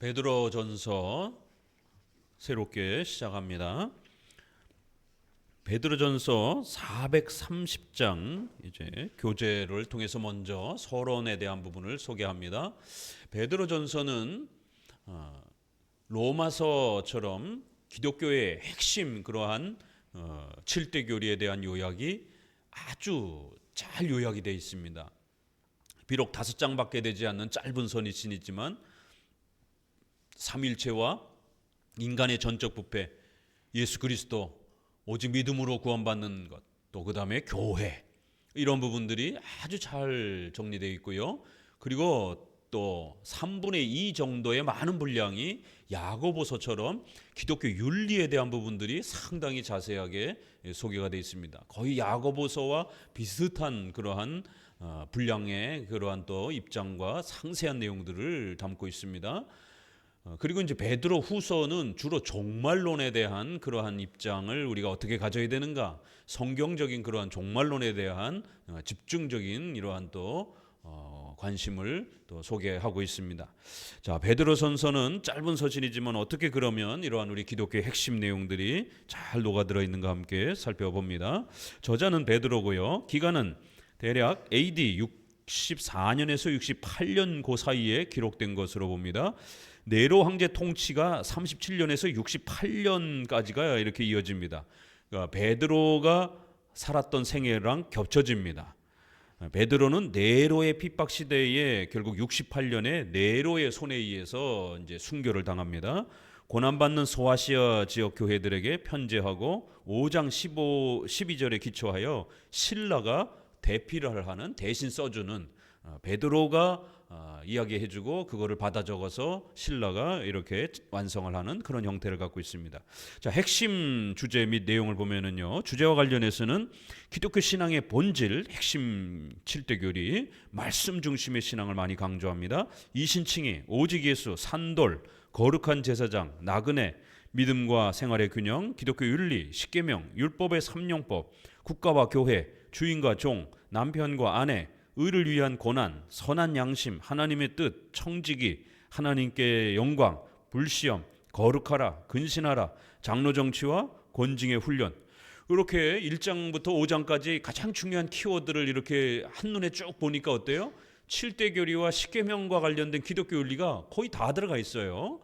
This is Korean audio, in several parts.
베드로전서 새롭게 시작합니다. 베드로전서 430장 이제 교재를 통해서 먼저 서론에 대한 부분을 소개합니다. 베드로전서는 로마서처럼 기독교의 핵심 그러한 7대 교리에 대한 요약이 아주 잘 요약이 되어 있습니다. 비록 5장밖에 되지 않는 짧은 선이지만 삼일체와 인간의 전적 부패, 예수 그리스도 오직 믿음으로 구원받는 것, 또 그 다음에 교회, 이런 부분들이 아주 잘 정리되어 있고요. 그리고 또 3분의 2 정도의 많은 분량이 야고보서처럼 기독교 윤리에 대한 부분들이 상당히 자세하게 소개가 되어 있습니다. 거의 야고보서와 비슷한 그러한 분량의 그러한 또 입장과 상세한 내용들을 담고 있습니다. 그리고 이제 베드로 후서는 주로 종말론에 대한 그러한 입장을 우리가 어떻게 가져야 되는가, 성경적인 그러한 종말론에 대한 집중적인 이러한 또 관심을 또 소개하고 있습니다. 자, 베드로전서는 짧은 서신이지만 어떻게 그러면 이러한 우리 기독교의 핵심 내용들이 잘 녹아들어 있는가 함께 살펴봅니다. 저자는 베드로고요. 기간은 대략 AD 64년에서 68년 그 사이에 기록된 것으로 봅니다. 네로 황제 통치가 37년에서 68년까지가 이렇게 이어집니다. 그러니까 베드로가 살았던 생애랑 겹쳐집니다. 베드로는 네로의 핍박 시대에 결국 68년에 네로의 손에 의해서 이제 순교를 당합니다. 고난받는 소아시아 지역 교회들에게 편지하고 5장 12절에 기초하여 신라가 대피를 하는, 대신 써주는, 베드로가 이야기해주고 그거를 받아 적어서 신라가 이렇게 완성을 하는 그런 형태를 갖고 있습니다. 자, 핵심 주제 및 내용을 보면은요, 주제와 관련해서는 기독교 신앙의 본질, 핵심 7대 교리, 말씀 중심의 신앙을 많이 강조합니다. 이신칭의 오직 예수, 산돌, 거룩한 제사장, 나그네, 믿음과 생활의 균형, 기독교 윤리, 십계명, 율법의 삼용법, 국가와 교회, 주인과 종, 남편과 아내, 의를 위한 고난, 선한 양심, 하나님의 뜻, 청지기, 하나님께 영광, 불시험, 거룩하라, 근신하라, 장로 정치와 권징의 훈련. 이렇게 1장부터 5장까지 가장 중요한 키워드를 이렇게 한눈에 쭉 보니까 어때요? 7대 교리와 십계명과 관련된 기독교 윤리가 거의 다 들어가 있어요.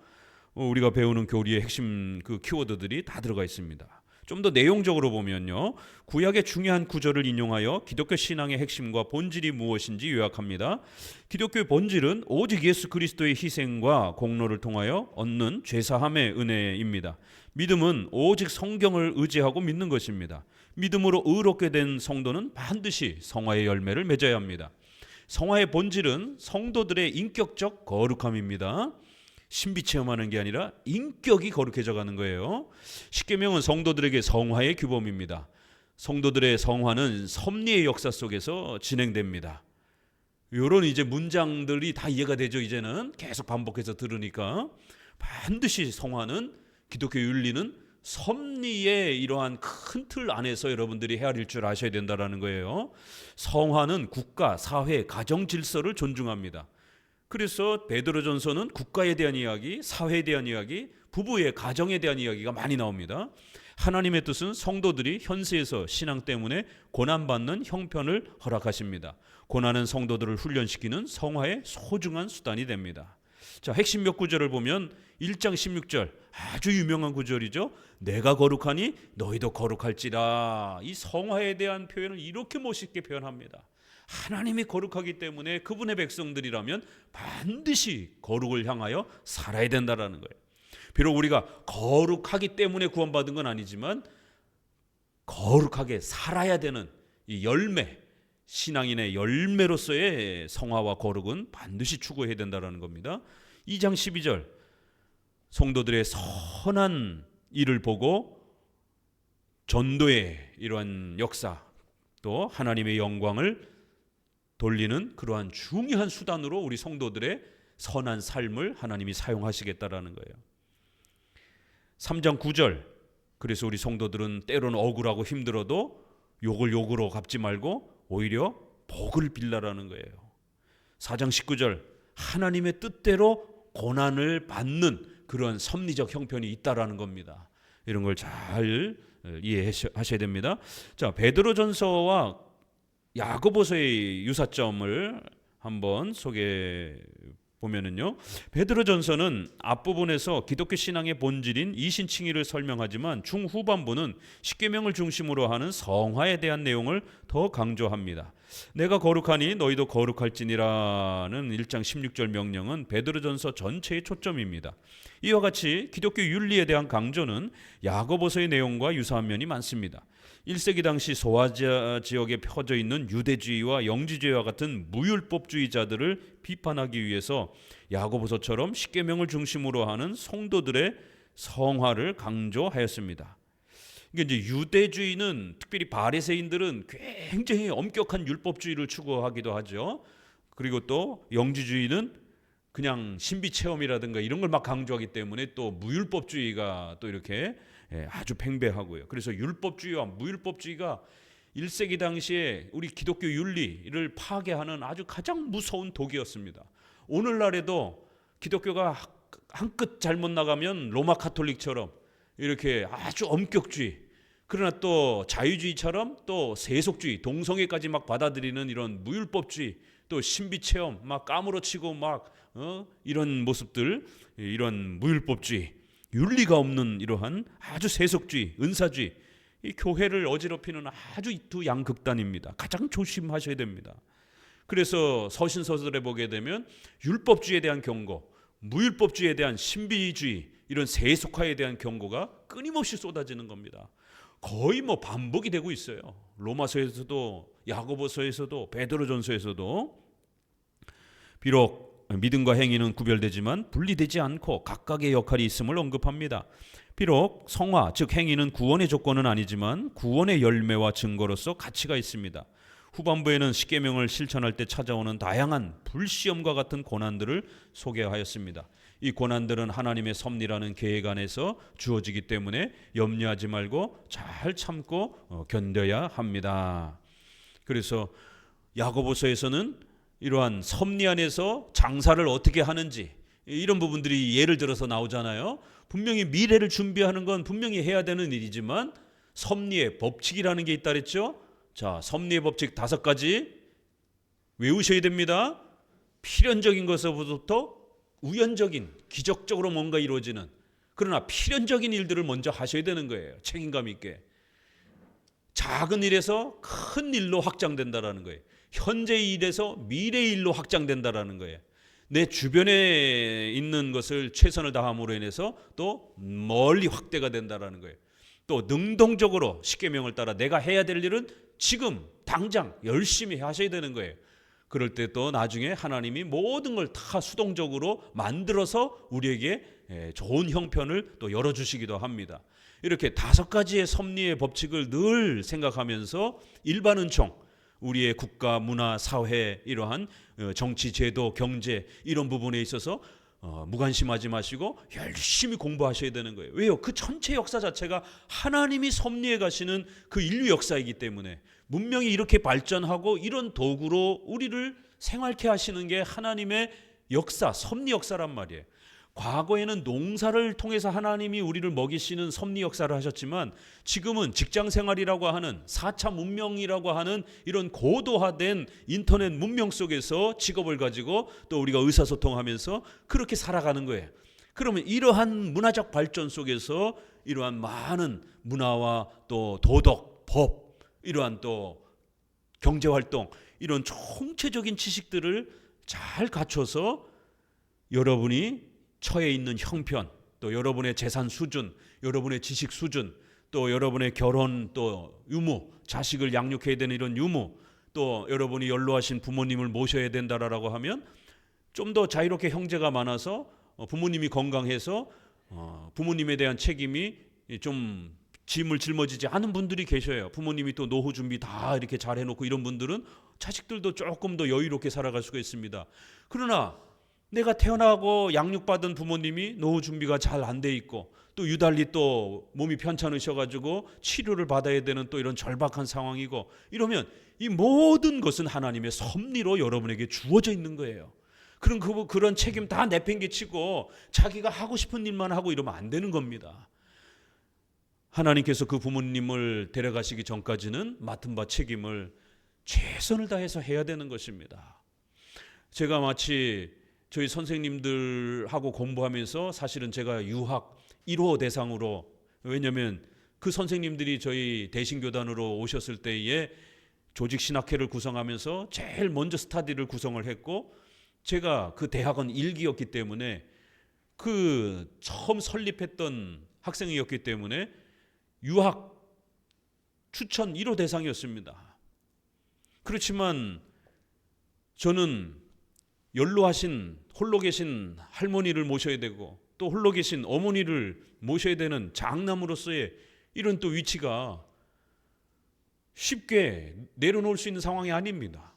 우리가 배우는 교리의 핵심 그 키워드들이 다 들어가 있습니다. 좀 더 내용적으로 보면요, 구약의 중요한 구절을 인용하여 기독교 신앙의 핵심과 본질이 무엇인지 요약합니다. 기독교의 본질은 오직 예수 그리스도의 희생과 공로를 통하여 얻는 죄사함의 은혜입니다. 믿음은 오직 성경을 의지하고 믿는 것입니다. 믿음으로 의롭게 된 성도는 반드시 성화의 열매를 맺어야 합니다. 성화의 본질은 성도들의 인격적 거룩함입니다. 신비 체험하는 게 아니라 인격이 거룩해져 가는 거예요. 십계명은 성도들에게 성화의 규범입니다. 성도들의 성화는 섭리의 역사 속에서 진행됩니다. 이런 이제 문장들이 다 이해가 되죠. 이제는 계속 반복해서 들으니까 반드시 성화는, 기독교 윤리는 섭리의 이러한 큰 틀 안에서 여러분들이 헤아릴 줄 아셔야 된다는 거예요. 성화는 국가, 사회, 가정 질서를 존중합니다. 그래서 베드로전서는 국가에 대한 이야기, 사회에 대한 이야기, 부부의 가정에 대한 이야기가 많이 나옵니다. 하나님의 뜻은 성도들이 현세에서 신앙 때문에 고난받는 형편을 허락하십니다. 고난은 성도들을 훈련시키는 성화의 소중한 수단이 됩니다. 자, 핵심 몇 구절을 보면 1장 16절, 아주 유명한 구절이죠. 내가 거룩하니 너희도 거룩할지라. 이 성화에 대한 표현을 이렇게 멋있게 표현합니다. 하나님이 거룩하기 때문에 그분의 백성들이라면 반드시 거룩을 향하여 살아야 된다는 거예요. 비록 우리가 거룩하기 때문에 구원받은 건 아니지만 거룩하게 살아야 되는 이 열매, 신앙인의 열매로서의 성화와 거룩은 반드시 추구해야 된다는 겁니다. 2장 12절, 성도들의 선한 일을 보고 전도의 이러한 역사, 또 하나님의 영광을 돌리는 그러한 중요한 수단으로 우리 성도들의 선한 삶을 하나님이 사용하시겠다라는 거예요. 3장 9절, 그래서 우리 성도들은 때로는 억울하고 힘들어도 욕을 욕으로 갚지 말고 오히려 복을 빌라라는 거예요. 4장 19절, 하나님의 뜻대로 고난을 받는 그런 섭리적 형편이 있다라는 겁니다. 이런 걸 잘 이해하셔야 됩니다. 자, 베드로전서와 야고보서의 유사점을 한번 소개해 보면은요, 베드로전서는 앞부분에서 기독교 신앙의 본질인 이신칭의를 설명하지만 중후반부는 십계명을 중심으로 하는 성화에 대한 내용을 더 강조합니다. 내가 거룩하니 너희도 거룩할지니라는 1장 16절 명령은 베드로전서 전체의 초점입니다. 이와 같이 기독교 윤리에 대한 강조는 야고보서의 내용과 유사한 면이 많습니다. 1세기 당시 소아시아 지역에 퍼져 있는 유대주의와 영지주의와 같은 무율법주의자들을 비판하기 위해서 야고보서처럼 십계명을 중심으로 하는 성도들의 성화를 강조하였습니다. 이게 이제 유대주의는 특별히 바리새인들은 굉장히 엄격한 율법주의를 추구하기도 하죠. 그리고 또 영지주의는 그냥 신비 체험이라든가 이런 걸 막 강조하기 때문에 또 무율법주의가 또 이렇게 아주 팽배하고요. 그래서 율법주의와 무율법주의가 1세기 당시에 우리 기독교 윤리를 파괴하는 아주 가장 무서운 독이었습니다. 오늘날에도 기독교가 한 끗 잘못 나가면 로마 카톨릭처럼 이렇게 아주 엄격주의, 그러나 또 자유주의처럼 또 세속주의, 동성애까지 막 받아들이는 이런 무율법주의, 또 신비체험 막 까무러치고 막 이런 모습들, 이런 무율법주의, 윤리가 없는 이러한 아주 세속주의, 은사주의, 이 교회를 어지럽히는 아주 두 양극단입니다. 가장 조심하셔야 됩니다. 그래서 서신서술에 보게 되면 율법주의에 대한 경고, 무율법주의에 대한 신비주의, 이런 세속화에 대한 경고가 끊임없이 쏟아지는 겁니다. 거의 뭐 반복이 되고 있어요. 로마서에서도, 야고보서에서도, 베드로전서에서도. 비록 믿음과 행위는 구별되지만 분리되지 않고 각각의 역할이 있음을 언급합니다. 비록 성화, 즉 행위는 구원의 조건은 아니지만 구원의 열매와 증거로서 가치가 있습니다. 후반부에는 십계명을 실천할 때 찾아오는 다양한 불시험과 같은 고난들을 소개하였습니다. 이 고난들은 하나님의 섭리라는 계획 안에서 주어지기 때문에 염려하지 말고 잘 참고 견뎌야 합니다. 그래서 야고보서에서는 이러한 섭리 안에서 장사를 어떻게 하는지 이런 부분들이 예를 들어서 나오잖아요. 분명히 미래를 준비하는 건 분명히 해야 되는 일이지만 섭리의 법칙이라는 게 있다 그랬죠. 자, 섭리의 법칙 5가지 외우셔야 됩니다. 필연적인 것부터 우연적인, 기적적으로 뭔가 이루어지는, 그러나 필연적인 일들을 먼저 하셔야 되는 거예요. 책임감 있게. 작은 일에서 큰 일로 확장된다라는 거예요. 현재의 일에서 미래의 일로 확장된다라는 거예요. 내 주변에 있는 것을 최선을 다함으로 인해서 또 멀리 확대가 된다라는 거예요. 또 능동적으로 십계명을 따라 내가 해야 될 일은 지금 당장 열심히 하셔야 되는 거예요. 그럴 때 또 나중에 하나님이 모든 걸 다 수동적으로 만들어서 우리에게 좋은 형편을 또 열어주시기도 합니다. 이렇게 5가지의 섭리의 법칙을 늘 생각하면서 일반 은총, 우리의 국가, 문화, 사회, 이러한 정치, 제도, 경제 이런 부분에 있어서 무관심하지 마시고 열심히 공부하셔야 되는 거예요. 왜요? 그 전체 역사 자체가 하나님이 섭리해 가시는 그 인류 역사이기 때문에 문명이 이렇게 발전하고 이런 도구로 우리를 생활케 하시는 게 하나님의 역사, 섭리 역사란 말이에요. 과거에는 농사를 통해서 하나님이 우리를 먹이시는 섭리 역사를 하셨지만 지금은 직장 생활이라고 하는 4차 문명이라고 하는 이런 고도화된 인터넷 문명 속에서 직업을 가지고 또 우리가 의사소통하면서 그렇게 살아가는 거예요. 그러면 이러한 문화적 발전 속에서 이러한 많은 문화와 또 도덕, 법, 이러한 또 경제활동, 이런 총체적인 지식들을 잘 갖춰서 여러분이 처해 있는 형편, 또 여러분의 재산 수준, 여러분의 지식 수준, 또 여러분의 결혼, 또 유무, 자식을 양육해야 되는 이런 유무, 또 여러분이 연로하신 부모님을 모셔야 된다라고 하면 좀 더 자유롭게 형제가 많아서 부모님이 건강해서 부모님에 대한 책임이 좀 짐을 짊어지지 않은 분들이 계셔요. 부모님이 또 노후 준비 다 이렇게 잘 해놓고 이런 분들은 자식들도 조금 더 여유롭게 살아갈 수가 있습니다. 그러나 내가 태어나고 양육받은 부모님이 노후 준비가 잘 안 돼 있고 또 유달리 또 몸이 편찮으셔가지고 치료를 받아야 되는 또 이런 절박한 상황이고 이러면 이 모든 것은 하나님의 섭리로 여러분에게 주어져 있는 거예요. 그런 책임 다 내팽개치고 자기가 하고 싶은 일만 하고 이러면 안 되는 겁니다. 하나님께서 그 부모님을 데려가시기 전까지는 맡은 바 책임을 최선을 다해서 해야 되는 것입니다. 제가 마치 저희 선생님들하고 공부하면서 사실은 제가 유학 1호 대상으로, 왜냐하면 그 선생님들이 저희 대신교단으로 오셨을 때에 조직신학회를 구성하면서 제일 먼저 스타디를 구성을 했고, 제가 그 대학원 1기였기 때문에 그 처음 설립했던 학생이었기 때문에 유학 추천 1호 대상이었습니다. 그렇지만 저는 연로하신 홀로 계신 할머니를 모셔야 되고 또 홀로 계신 어머니를 모셔야 되는 장남으로서의 이런 또 위치가 쉽게 내려놓을 수 있는 상황이 아닙니다.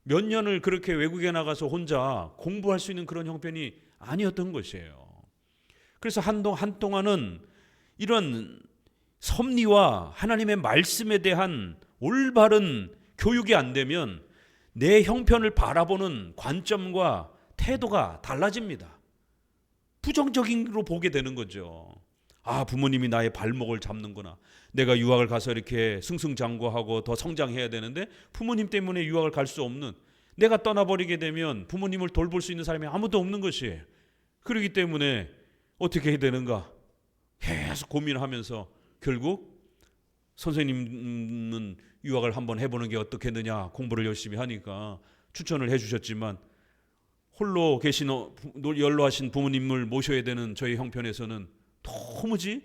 몇 년을 그렇게 외국에 나가서 혼자 공부할 수 있는 그런 형편이 아니었던 것이에요. 그래서 한동안은 이런 섭리와 하나님의 말씀에 대한 올바른 교육이 안 되면 내 형편을 바라보는 관점과 태도가 달라집니다. 부정적인로 보게 되는 거죠. 아, 부모님이 나의 발목을 잡는구나. 내가 유학을 가서 이렇게 승승장구하고 더 성장해야 되는데 부모님 때문에 유학을 갈 수 없는, 내가 떠나버리게 되면 부모님을 돌볼 수 있는 사람이 아무도 없는 것이에요. 그렇기 때문에 어떻게 해야 되는가 계속 고민하면서 결국 선생님은 유학을 한번 해보는 게 어떻겠느냐, 공부를 열심히 하니까 추천을 해주셨지만 홀로 계신 연로하신 부모님을 모셔야 되는 저희 형편에서는 도무지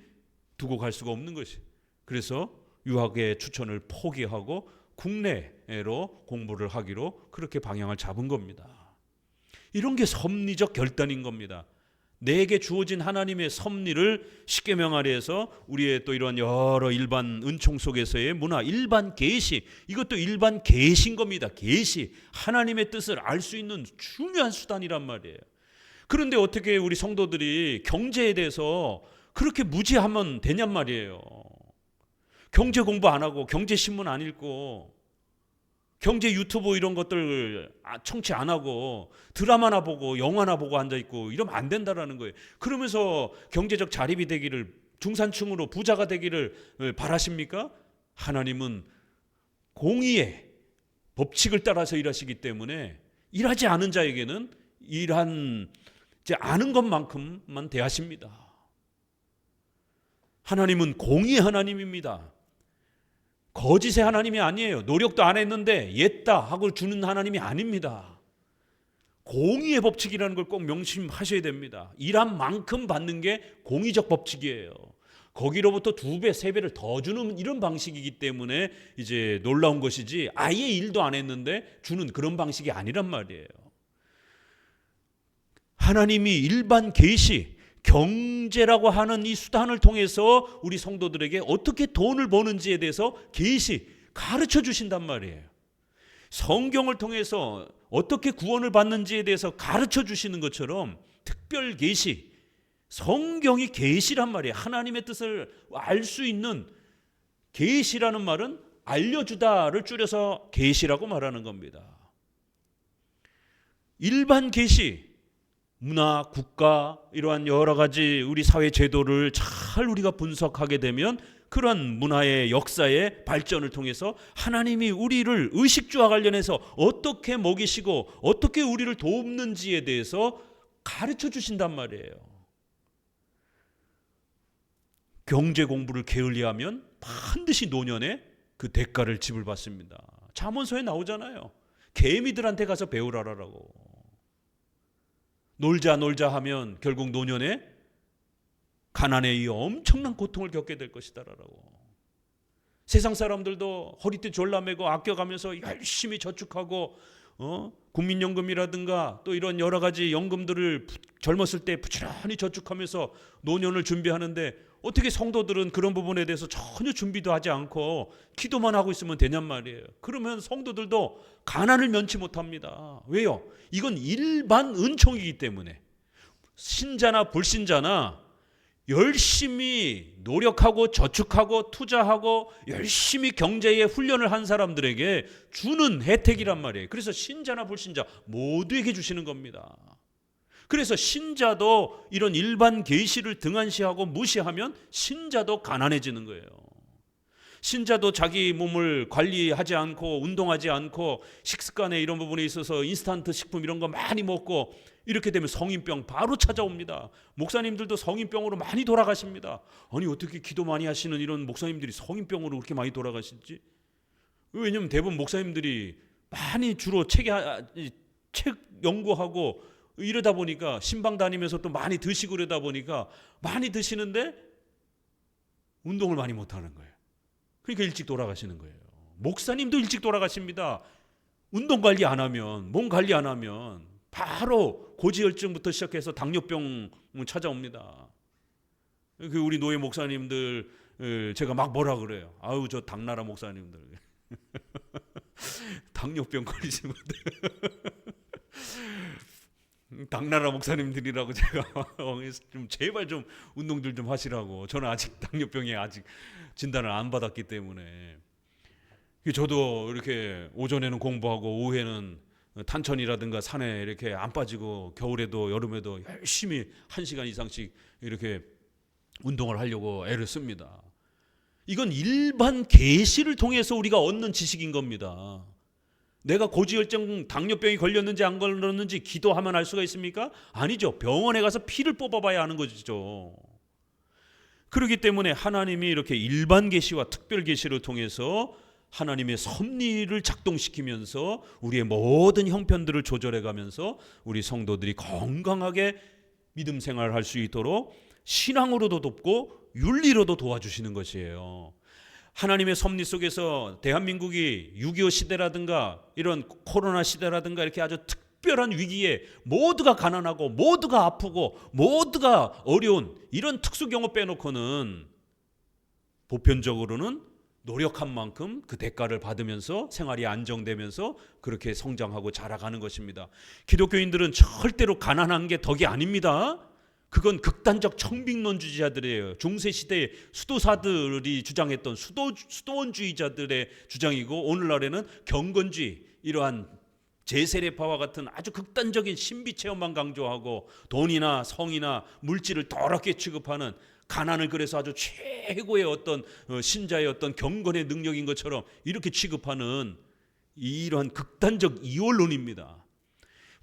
두고 갈 수가 없는 것이, 그래서 유학의 추천을 포기하고 국내로 공부를 하기로 그렇게 방향을 잡은 겁니다. 이런 게 섭리적 결단인 겁니다. 내게 주어진 하나님의 섭리를 십계명 아래에서 우리의 또 이런 여러 일반 은총 속에서의 문화, 일반 계시, 이것도 일반 계시인 겁니다. 계시, 하나님의 뜻을 알 수 있는 중요한 수단이란 말이에요. 그런데 어떻게 우리 성도들이 경제에 대해서 그렇게 무지하면 되냔 말이에요. 경제 공부 안 하고 경제 신문 안 읽고 경제 유튜브 이런 것들 청취 안 하고 드라마나 보고 영화나 보고 앉아있고 이러면 안 된다라는 거예요. 그러면서 경제적 자립이 되기를, 중산층으로 부자가 되기를 바라십니까? 하나님은 공의의 법칙을 따라서 일하시기 때문에 일하지 않은 자에게는 일하지 않은 것만큼만 대하십니다. 하나님은 공의의 하나님입니다. 거짓의 하나님이 아니에요. 노력도 안 했는데 옛다 하고 주는 하나님이 아닙니다. 공의의 법칙이라는 걸 꼭 명심하셔야 됩니다. 일한 만큼 받는 게 공의적 법칙이에요. 거기로부터 2배, 3배를 더 주는 이런 방식이기 때문에 이제 놀라운 것이지, 아예 일도 안 했는데 주는 그런 방식이 아니란 말이에요. 하나님이 일반 계시, 경제라고 하는 이 수단을 통해서 우리 성도들에게 어떻게 돈을 버는지에 대해서 계시, 가르쳐 주신단 말이에요. 성경을 통해서 어떻게 구원을 받는지에 대해서 가르쳐 주시는 것처럼 특별 계시, 성경이 계시란 말이에요. 하나님의 뜻을 알 수 있는, 계시라는 말은 알려주다를 줄여서 계시라고 말하는 겁니다. 일반 계시, 문화, 국가, 이러한 여러 가지 우리 사회 제도를 잘 우리가 분석하게 되면 그러한 문화의 역사의 발전을 통해서 하나님이 우리를 의식주와 관련해서 어떻게 먹이시고 어떻게 우리를 돕는지에 대해서 가르쳐 주신단 말이에요. 경제 공부를 게을리하면 반드시 노년에 그 대가를 지불받습니다. 잠언서에 나오잖아요. 개미들한테 가서 배우라라고. 놀자 하면 결국 노년에 가난에 이어 엄청난 고통을 겪게 될 것이다라고. 세상 사람들도 허리띠 졸라매고 아껴가면서 열심히 저축하고 국민연금이라든가 또 이런 여러 가지 연금들을 젊었을 때 부지런히 저축하면서 노년을 준비하는데, 어떻게 성도들은 그런 부분에 대해서 전혀 준비도 하지 않고 기도만 하고 있으면 되냔 말이에요. 그러면 성도들도 가난을 면치 못합니다. 왜요? 이건 일반 은총이기 때문에. 신자나 불신자나 열심히 노력하고 저축하고 투자하고 열심히 경제에 훈련을 한 사람들에게 주는 혜택이란 말이에요. 그래서 신자나 불신자 모두에게 주시는 겁니다. 그래서 신자도 이런 일반 계시를 등한시하고 무시하면 신자도 가난해지는 거예요. 신자도 자기 몸을 관리하지 않고 운동하지 않고 식습관에 이런 부분에 있어서 인스턴트 식품 이런 거 많이 먹고 이렇게 되면 성인병 바로 찾아옵니다. 목사님들도 성인병으로 많이 돌아가십니다. 아니 어떻게 기도 많이 하시는 이런 목사님들이 성인병으로 그렇게 많이 돌아가시지? 왜냐하면 대부분 목사님들이 많이 주로 책 연구하고 이러다 보니까 신방 다니면서 또 많이 드시고 그러다 보니까 많이 드시는데 운동을 많이 못하는 거예요. 그러니까 일찍 돌아가시는 거예요. 목사님도 일찍 돌아가십니다. 운동 관리 안 하면, 몸 관리 안 하면 바로 고지혈증부터 시작해서 당뇨병 찾아옵니다. 우리 노예 목사님들 제가 막 뭐라 그래요. 아우 저 당나라 목사님들 당뇨병 걸리지 못해. 당나라 목사님들이라고 제가 좀 제발 좀 운동들 좀 하시라고. 저는 아직 당뇨병에 아직 진단을 안 받았기 때문에 저도 이렇게 오전에는 공부하고 오후에는 탄천이라든가 산에 이렇게 안 빠지고 겨울에도 여름에도 열심히 1시간 이상씩 이렇게 운동을 하려고 애를 씁니다. 이건 일반 계시를 통해서 우리가 얻는 지식인 겁니다. 내가 고지혈증 당뇨병이 걸렸는지 안 걸렸는지 기도하면 알 수가 있습니까? 아니죠. 병원에 가서 피를 뽑아봐야 하는 것이죠. 그렇기 때문에 하나님이 이렇게 일반 계시와 특별 계시를 통해서 하나님의 섭리를 작동시키면서 우리의 모든 형편들을 조절해가면서 우리 성도들이 건강하게 믿음 생활을 할 수 있도록 신앙으로도 돕고 윤리로도 도와주시는 것이에요. 하나님의 섭리 속에서 대한민국이 6.25 시대라든가 이런 코로나 시대라든가 이렇게 아주 특별한 위기에 모두가 가난하고 모두가 아프고 모두가 어려운 이런 특수 경우 빼놓고는 보편적으로는 노력한 만큼 그 대가를 받으면서 생활이 안정되면서 그렇게 성장하고 자라가는 것입니다. 기독교인들은 절대로 가난한 게 덕이 아닙니다. 그건 극단적 청빈론주의자들이에요. 중세시대의 수도사들이 주장했던 수도원주의자들의 주장이고, 오늘날에는 경건주의, 이러한 제세례파와 같은 아주 극단적인 신비체험만 강조하고 돈이나 성이나 물질을 더럽게 취급하는, 가난을 그래서 아주 최고의 어떤 신자의 어떤 경건의 능력인 것처럼 이렇게 취급하는 이러한 극단적 이원론입니다.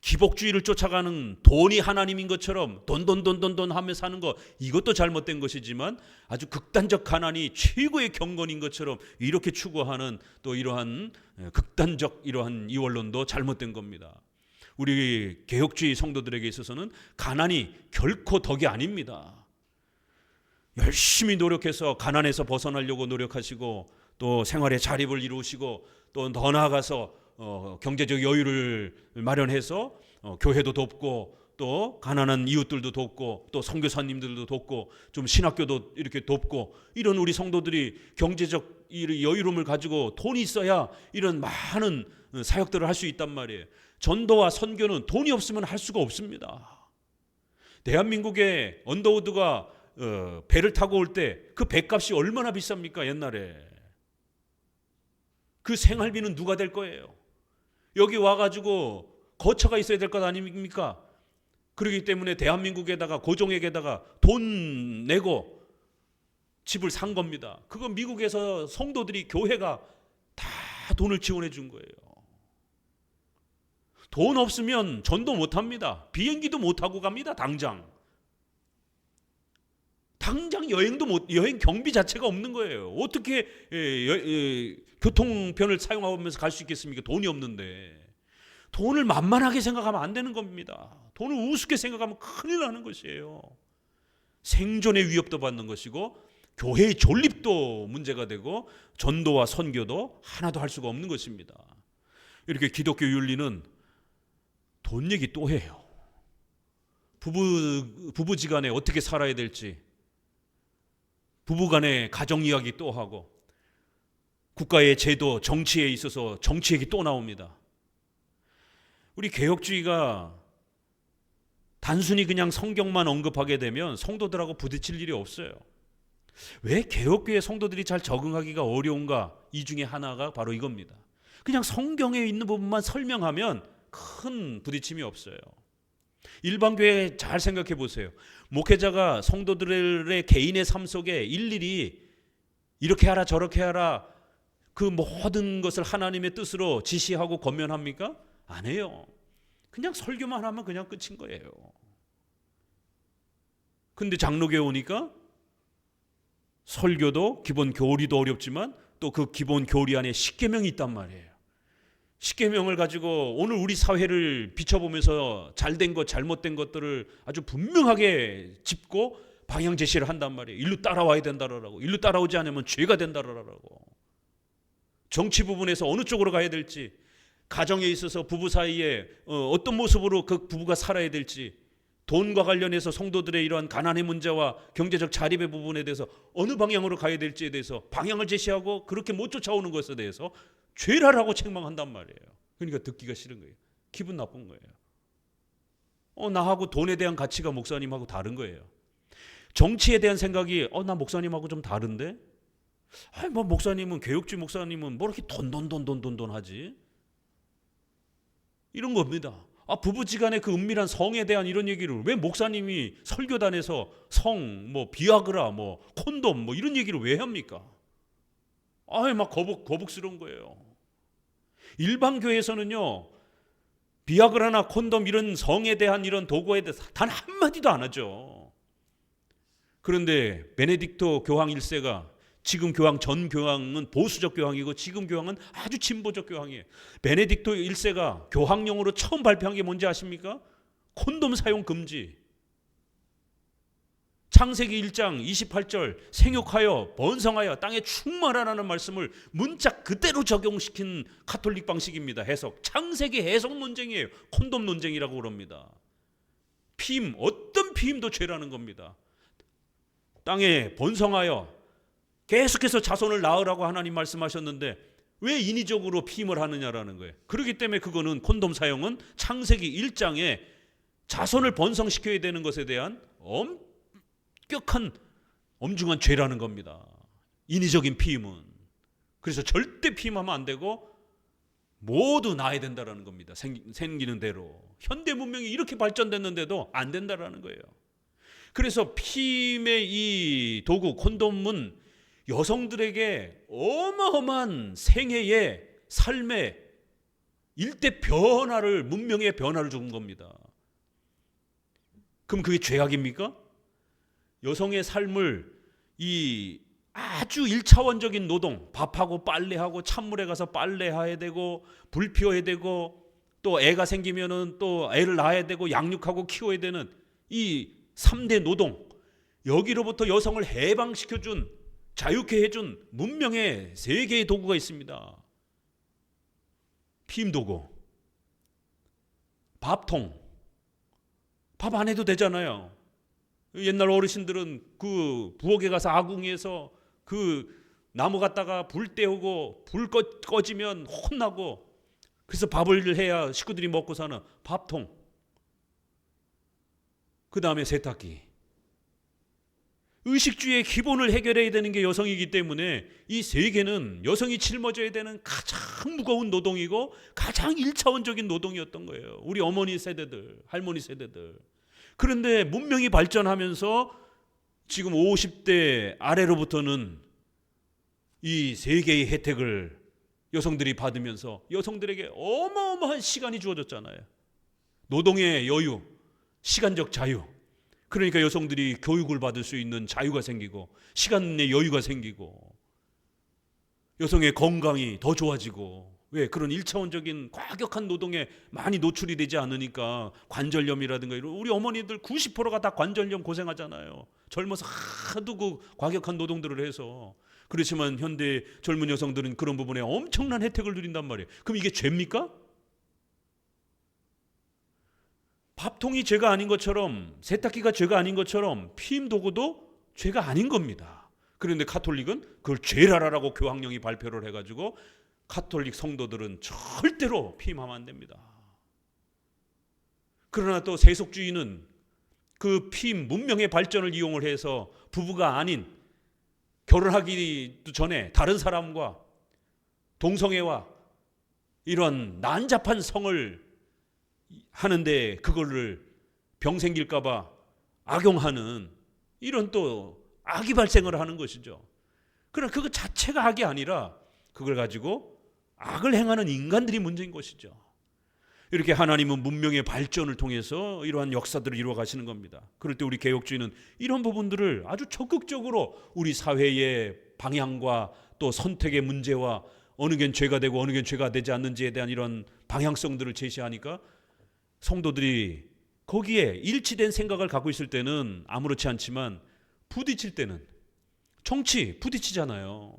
기복주의를 쫓아가는 돈이 하나님인 것처럼 돈 하며 사는 것, 이것도 잘못된 것이지만 아주 극단적 가난이 최고의 경건인 것처럼 이렇게 추구하는 또 이러한 극단적 이러한 이원론도 잘못된 겁니다. 우리 개혁주의 성도들에게 있어서는 가난이 결코 덕이 아닙니다. 열심히 노력해서 가난에서 벗어나려고 노력하시고 또 생활의 자립을 이루시고 또 더 나아가서 경제적 여유를 마련해서 교회도 돕고 또 가난한 이웃들도 돕고 또 선교사님들도 돕고 좀 신학교도 이렇게 돕고, 이런 우리 성도들이 경제적 여유로움을 가지고 돈이 있어야 이런 많은 사역들을 할 수 있단 말이에요. 전도와 선교는 돈이 없으면 할 수가 없습니다. 대한민국의 언더우드가 배를 타고 올 때 그 배값이 얼마나 비쌉니까? 옛날에 그 생활비는 누가 될 거예요? 여기 와가지고 거처가 있어야 될 것 아닙니까? 그렇기 때문에 대한민국에다가 고종에게다가 돈 내고 집을 산 겁니다. 그건 미국에서 성도들이, 교회가 다 돈을 지원해 준 거예요. 돈 없으면 전도 못 합니다. 비행기도 못 타고 갑니다. 당장 여행도 여행 경비 자체가 없는 거예요. 어떻게 교통편을 사용하면서 갈 수 있겠습니까? 돈이 없는데. 돈을 만만하게 생각하면 안 되는 겁니다. 돈을 우습게 생각하면 큰일 나는 것이에요. 생존의 위협도 받는 것이고 교회의 존립도 문제가 되고 전도와 선교도 하나도 할 수가 없는 것입니다. 이렇게 기독교 윤리는 돈 얘기 또 해요. 부부지간에 어떻게 살아야 될지, 부부간의 가정 이야기 또 하고, 국가의 제도, 정치에 있어서 정치 얘기 또 나옵니다. 우리 개혁주의가 단순히 그냥 성경만 언급하게 되면 성도들하고 부딪힐 일이 없어요. 왜 개혁교회 성도들이 잘 적응하기가 어려운가? 이 중에 하나가 바로 이겁니다. 그냥 성경에 있는 부분만 설명하면 큰 부딪힘이 없어요. 일반 교회 잘 생각해 보세요. 목회자가 성도들의 개인의 삶 속에 일일이 이렇게 하라 저렇게 하라 그 모든 것을 하나님의 뜻으로 지시하고 권면합니까? 안 해요. 그냥 설교만 하면 그냥 끝인 거예요. 근데 장로교회 오니까 설교도 기본 교리도 어렵지만 또 그 기본 교리 안에 십계명이 있단 말이에요. 십계명을 가지고 오늘 우리 사회를 비춰보면서 잘된 것 잘못된 것들을 아주 분명하게 짚고 방향 제시를 한단 말이에요. 일로 따라와야 된다라고. 일로 따라오지 않으면 죄가 된다라고. 정치 부분에서 어느 쪽으로 가야 될지, 가정에 있어서 부부 사이에 어떤 모습으로 그 부부가 살아야 될지, 돈과 관련해서 성도들의 이러한 가난의 문제와 경제적 자립의 부분에 대해서 어느 방향으로 가야 될지에 대해서 방향을 제시하고 그렇게 못 쫓아오는 것에 대해서 죄라라고 책망한단 말이에요. 그러니까 듣기가 싫은 거예요. 기분 나쁜 거예요. 나하고 돈에 대한 가치가 목사님하고 다른 거예요. 정치에 대한 생각이 나 목사님하고 좀 다른데? 뭐 목사님은 개혁주의 목사님은 뭐 이렇게 돈 하지? 이런 겁니다. 부부지간의 그 은밀한 성에 대한 이런 얘기를 왜 목사님이 설교단에서 성, 뭐 비아그라, 뭐 콘돔, 뭐 이런 얘기를 왜 합니까? 막 거북스러운 거예요. 일반 교회에서는요, 비아그라나 콘돔 이런 성에 대한 이런 도구에 대해서 단 한마디도 안 하죠. 그런데 베네딕토 교황 1세가, 지금 교황 전 교황은 보수적 교황이고 지금 교황은 아주 진보적 교황이에요. 베네딕토 1세가 교황령으로 처음 발표한 게 뭔지 아십니까? 콘돔 사용 금지. 창세기 1장 28절 생육하여 번성하여 땅에 충만하라는 말씀을 문자 그대로 적용시킨 가톨릭 방식입니다. 해석. 창세기 해석 논쟁이에요. 콘돔 논쟁이라고 그럽니다. 피임, 어떤 피임도 죄라는 겁니다. 땅에 번성하여 계속해서 자손을 낳으라고 하나님 말씀하셨는데 왜 인위적으로 피임을 하느냐라는 거예요. 그렇기 때문에 그거는 콘돔 사용은 창세기 1장에 자손을 번성시켜야 되는 것에 대한 엄격한 엄중한 죄라는 겁니다. 인위적인 피임은. 그래서 절대 피임하면 안 되고 모두 낳아야 된다라는 겁니다. 생기는 대로. 현대 문명이 이렇게 발전됐는데도 안 된다라는 거예요. 그래서 피임의 이 도구 콘돔은 여성들에게 어마어마한 생애의 삶의 일대 변화를, 문명의 변화를 준 겁니다. 그럼 그게 죄악입니까? 여성의 삶을 이 아주 1차원적인 노동, 밥하고 빨래하고 찬물에 가서 빨래해야 되고 불 피워야 되고 또 애가 생기면은 또 애를 낳아야 되고 양육하고 키워야 되는 이 3대 노동, 여기로부터 여성을 해방시켜준, 자유케 해준 문명의 3개의 도구가 있습니다. 피임 도구, 밥통. 밥 안 해도 되잖아요. 옛날 어르신들은 그 부엌에 가서 아궁이에서 그 나무 갖다가 불 때우고 불 꺼지면 혼나고, 그래서 밥을 해야 식구들이 먹고 사는 밥통. 그 다음에 세탁기. 의식주의 기본을 해결해야 되는 게 여성이기 때문에 이 3개는 여성이 짊어져야 되는 가장 무거운 노동이고 가장 1차원적인 노동이었던 거예요. 우리 어머니 세대들, 할머니 세대들. 그런데 문명이 발전하면서 지금 50대 아래로부터는 이 3개의 혜택을 여성들이 받으면서 여성들에게 어마어마한 시간이 주어졌잖아요. 노동의 여유, 시간적 자유. 그러니까 여성들이 교육을 받을 수 있는 자유가 생기고 시간의 여유가 생기고 여성의 건강이 더 좋아지고, 왜? 그런 1차원적인 과격한 노동에 많이 노출이 되지 않으니까 관절염이라든가 이런, 우리 어머니들 90%가 다 관절염 고생하잖아요. 젊어서 하도 그 과격한 노동들을 해서. 그렇지만 현대 젊은 여성들은 그런 부분에 엄청난 혜택을 누린단 말이에요. 그럼 이게 죄입니까? 밥통이 죄가 아닌 것처럼, 세탁기가 죄가 아닌 것처럼 피임 도구도 죄가 아닌 겁니다. 그런데 가톨릭은 그걸 죄라라고 교황령이 발표를 해가지고 가톨릭 성도들은 절대로 피임하면 안 됩니다. 그러나 또 세속주의는 그 문명의 발전을 이용을 해서 부부가 아닌 결혼하기도 전에 다른 사람과 동성애와 이런 난잡한 성을 하는데 그거를 병 생길까 봐 악용하는 이런 또 악이 발생을 하는 것이죠. 그러나 그거 자체가 악이 아니라 그걸 가지고 악을 행하는 인간들이 문제인 것이죠. 이렇게 하나님은 문명의 발전을 통해서 이러한 역사들을 이루어 가시는 겁니다. 그럴 때 우리 개혁주의는 이런 부분들을 아주 적극적으로 우리 사회의 방향과 또 선택의 문제와 어느 게 죄가 되고 어느 게 죄가 되지 않는지에 대한 이런 방향성들을 제시하니까 성도들이 거기에 일치된 생각을 갖고 있을 때는 아무렇지 않지만 부딪힐 때는 정치 부딪히잖아요.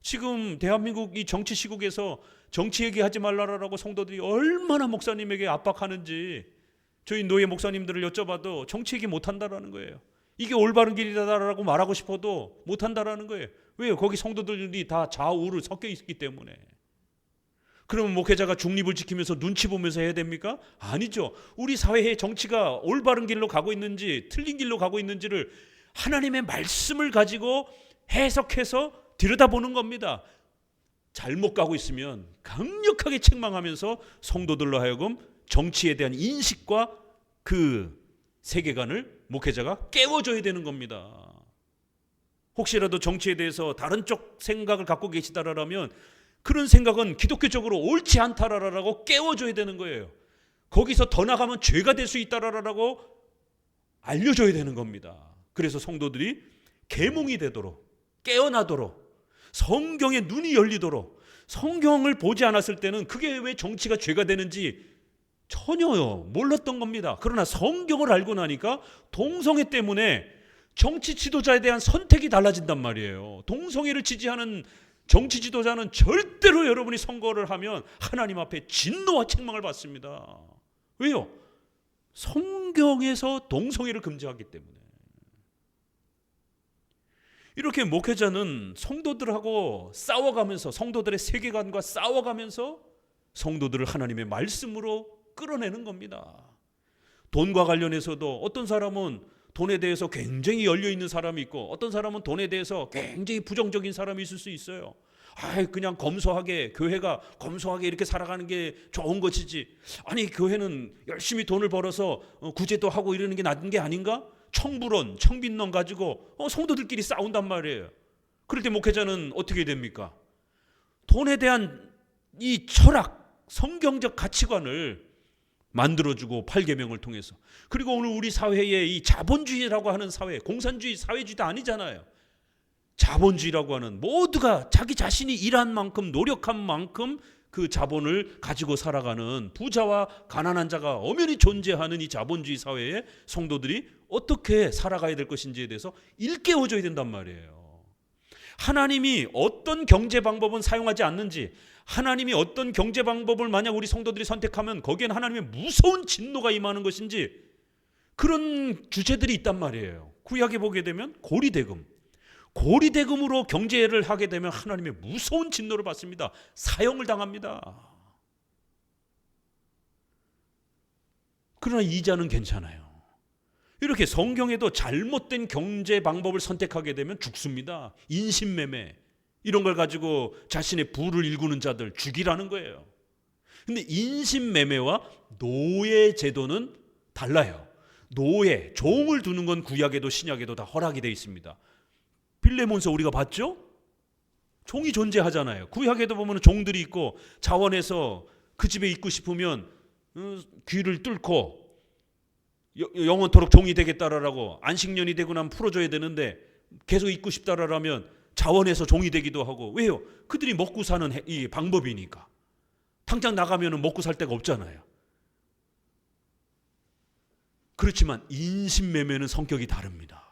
지금 대한민국 이 정치 시국에서 정치 얘기하지 말라라고 성도들이 얼마나 목사님에게 압박하는지 저희 노예 목사님들을 여쭤봐도 정치 얘기 못한다라는 거예요. 이게 올바른 길이다라고 말하고 싶어도 못한다라는 거예요. 왜요? 거기 성도들이 다 좌우로 섞여 있기 때문에. 그러면 목회자가 중립을 지키면서 눈치 보면서 해야 됩니까? 아니죠. 우리 사회의 정치가 올바른 길로 가고 있는지 틀린 길로 가고 있는지를 하나님의 말씀을 가지고 해석해서 들여다보는 겁니다. 잘못 가고 있으면 강력하게 책망하면서 성도들로 하여금 정치에 대한 인식과 그 세계관을 목회자가 깨워줘야 되는 겁니다. 혹시라도 정치에 대해서 다른 쪽 생각을 갖고 계시다라면 그런 생각은 기독교적으로 옳지 않다라고 깨워줘야 되는 거예요. 거기서 더 나가면 죄가 될 수 있다라고 알려줘야 되는 겁니다. 그래서 성도들이 계몽이 되도록 깨어나도록 성경의 눈이 열리도록 성경을 보지 않았을 때는 그게 왜 정치가 죄가 되는지 전혀 몰랐던 겁니다. 그러나 성경을 알고 나니까 동성애 때문에 정치 지도자에 대한 선택이 달라진단 말이에요. 동성애를 지지하는 정치 지도자는 절대로 여러분이 선거를 하면 하나님 앞에 진노와 책망을 받습니다. 왜요? 성경에서 동성애를 금지하기 때문에. 이렇게 목회자는 성도들하고 싸워가면서 성도들의 세계관과 싸워가면서 성도들을 하나님의 말씀으로 끌어내는 겁니다. 돈과 관련해서도 어떤 사람은 돈에 대해서 굉장히 열려있는 사람이 있고 어떤 사람은 돈에 대해서 굉장히 부정적인 사람이 있을 수 있어요. 그냥 검소하게 교회가 검소하게 이렇게 살아가는 게 좋은 것이지. 아니 교회는 열심히 돈을 벌어서 구제도 하고 이러는 게 나은 게 아닌가? 청불원, 청빈론 가지고 성도들끼리 싸운단 말이에요. 그럴 때 목회자는 어떻게 됩니까? 돈에 대한 이 철학, 성경적 가치관을 만들어주고 8계명을 통해서. 그리고 오늘 우리 사회의 이 자본주의라고 하는 사회, 공산주의, 사회주의도 아니잖아요. 자본주의라고 하는 모두가 자기 자신이 일한 만큼 노력한 만큼 그 자본을 가지고 살아가는 부자와 가난한 자가 엄연히 존재하는 이 자본주의 사회에 성도들이 어떻게 살아가야 될 것인지에 대해서 일깨워줘야 된단 말이에요. 하나님이 어떤 경제 방법은 사용하지 않는지, 하나님이 어떤 경제 방법을 만약 우리 성도들이 선택하면 거기에는 하나님의 무서운 진노가 임하는 것인지 그런 주제들이 있단 말이에요. 구약에 보게 되면 고리대금으로 경제를 하게 되면 하나님의 무서운 진노를 받습니다. 사형을 당합니다. 그러나 이자는 괜찮아요. 이렇게 성경에도 잘못된 경제 방법을 선택하게 되면 죽습니다. 인신매매 이런 걸 가지고 자신의 부를 일구는 자들 죽이라는 거예요. 근데 인신매매와 노예 제도는 달라요. 노예, 종을 두는 건 구약에도 신약에도 다 허락이 되어 있습니다. 빌레몬서 우리가 봤죠? 종이 존재하잖아요. 구약에도 보면 종들이 있고 자원해서 그 집에 있고 싶으면 귀를 뚫고 영원토록 종이 되겠다라고 안식년이 되고 나면 풀어줘야 되는데 계속 있고 싶다라면 자원해서 종이 되기도 하고. 왜요? 그들이 먹고 사는 이 방법이니까. 당장 나가면 먹고 살 데가 없잖아요. 그렇지만 인신매매는 성격이 다릅니다.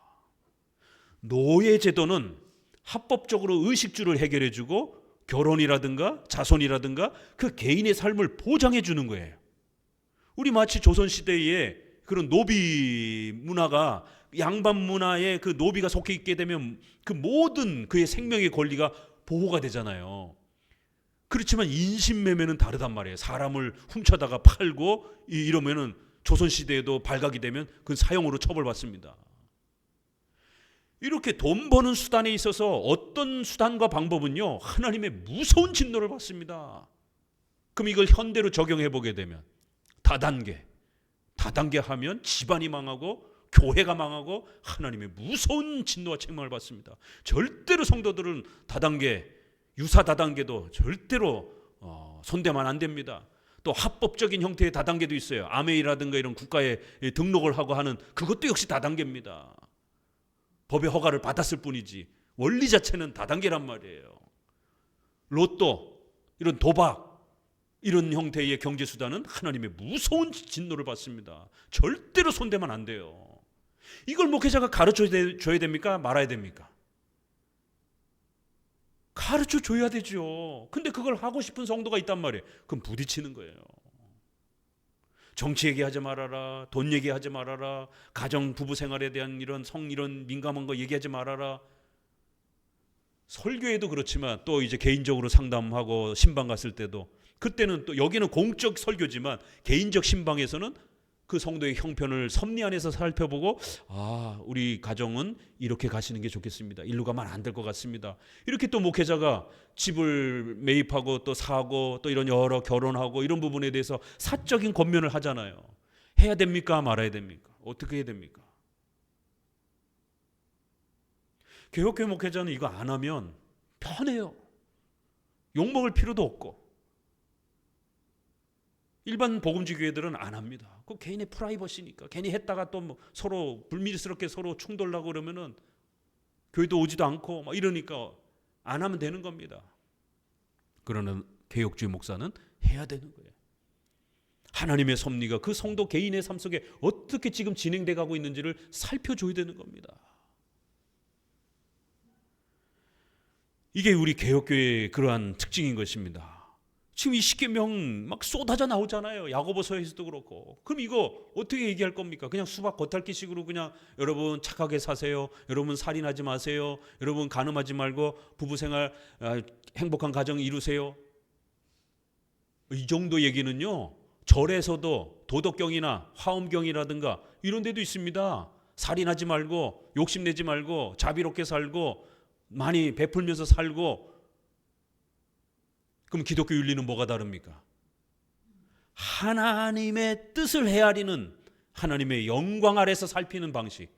노예 제도는 합법적으로 의식주를 해결해주고 결혼이라든가 자손이라든가 그 개인의 삶을 보장해 주는 거예요. 우리 마치 조선시대에 그런 노비 문화가 양반 문화에 그 노비가 속해 있게 되면 그 모든 그의 생명의 권리가 보호가 되잖아요. 그렇지만 인신매매는 다르단 말이에요. 사람을 훔쳐다가 팔고 이러면은 조선시대에도 발각이 되면 그건 사형으로 처벌받습니다. 이렇게 돈 버는 수단에 있어서 어떤 수단과 방법은요, 하나님의 무서운 진노를 받습니다. 그럼 이걸 현대로 적용해 보게 되면 다단계 하면 집안이 망하고 교회가 망하고 하나님의 무서운 진노와 책망을 받습니다. 절대로 성도들은 다단계, 유사 다단계도 절대로 손대면 안 됩니다. 또 합법적인 형태의 다단계도 있어요. 아메이라든가 이런 국가에 등록을 하고 하는 그것도 역시 다단계입니다. 법의 허가를 받았을 뿐이지 원리 자체는 다단계란 말이에요. 로또, 이런 도박, 이런 형태의 경제수단은 하나님의 무서운 진노를 받습니다. 절대로 손대면 안 돼요. 이걸 목회자가 가르쳐줘야 됩니까? 말아야 됩니까? 가르쳐줘야 되죠. 근데 그걸 하고 싶은 성도가 있단 말이에요. 그럼 부딪히는 거예요. 정치 얘기하지 말아라, 돈 얘기하지 말아라, 가정 부부 생활에 대한 이런 민감한 거 얘기하지 말아라. 설교에도 그렇지만 또 이제 개인적으로 상담하고 신방 갔을 때도, 그때는 또 여기는 공적 설교지만 개인적 신방에서는 그 성도의 형편을 섭리 안에서 살펴보고, 우리 가정은 이렇게 가시는 게 좋겠습니다. 일로 가면 안 될 것 같습니다. 이렇게 또 목회자가 집을 매입하고 또 사고 또 이런 여러 결혼하고 이런 부분에 대해서 사적인 권면을 하잖아요. 해야 됩니까? 말아야 됩니까? 어떻게 해야 됩니까? 개혁교회 목회자는 이거 안 하면 편해요. 욕먹을 필요도 없고. 일반 복음주 교회들은 안 합니다. 그 개인의 프라이버시니까. 괜히 했다가 또 뭐 서로 불미스럽게 서로 충돌하고 그러면은 교회도 오지도 않고 막 이러니까 안 하면 되는 겁니다. 그러나 개혁주의 목사는 해야 되는 거예요. 하나님의 섭리가 그 성도 개인의 삶 속에 어떻게 지금 진행돼 가고 있는지를 살펴줘야 되는 겁니다. 이게 우리 개혁교회의 그러한 특징인 것입니다. 지금 이 십계명 막 쏟아져 나오잖아요. 야고보서에서도 그렇고. 그럼 이거 어떻게 얘기할 겁니까? 그냥 수박 겉핥기식으로 그냥 여러분 착하게 사세요. 여러분 살인하지 마세요. 여러분 간음하지 말고 부부생활 행복한 가정 이루세요. 이 정도 얘기는요, 절에서도 도덕경이나 화엄경이라든가 이런 데도 있습니다. 살인하지 말고 욕심내지 말고 자비롭게 살고 많이 베풀면서 살고. 그럼 기독교 윤리는 뭐가 다릅니까? 하나님의 뜻을 헤아리는, 하나님의 영광 아래서 살피는 방식,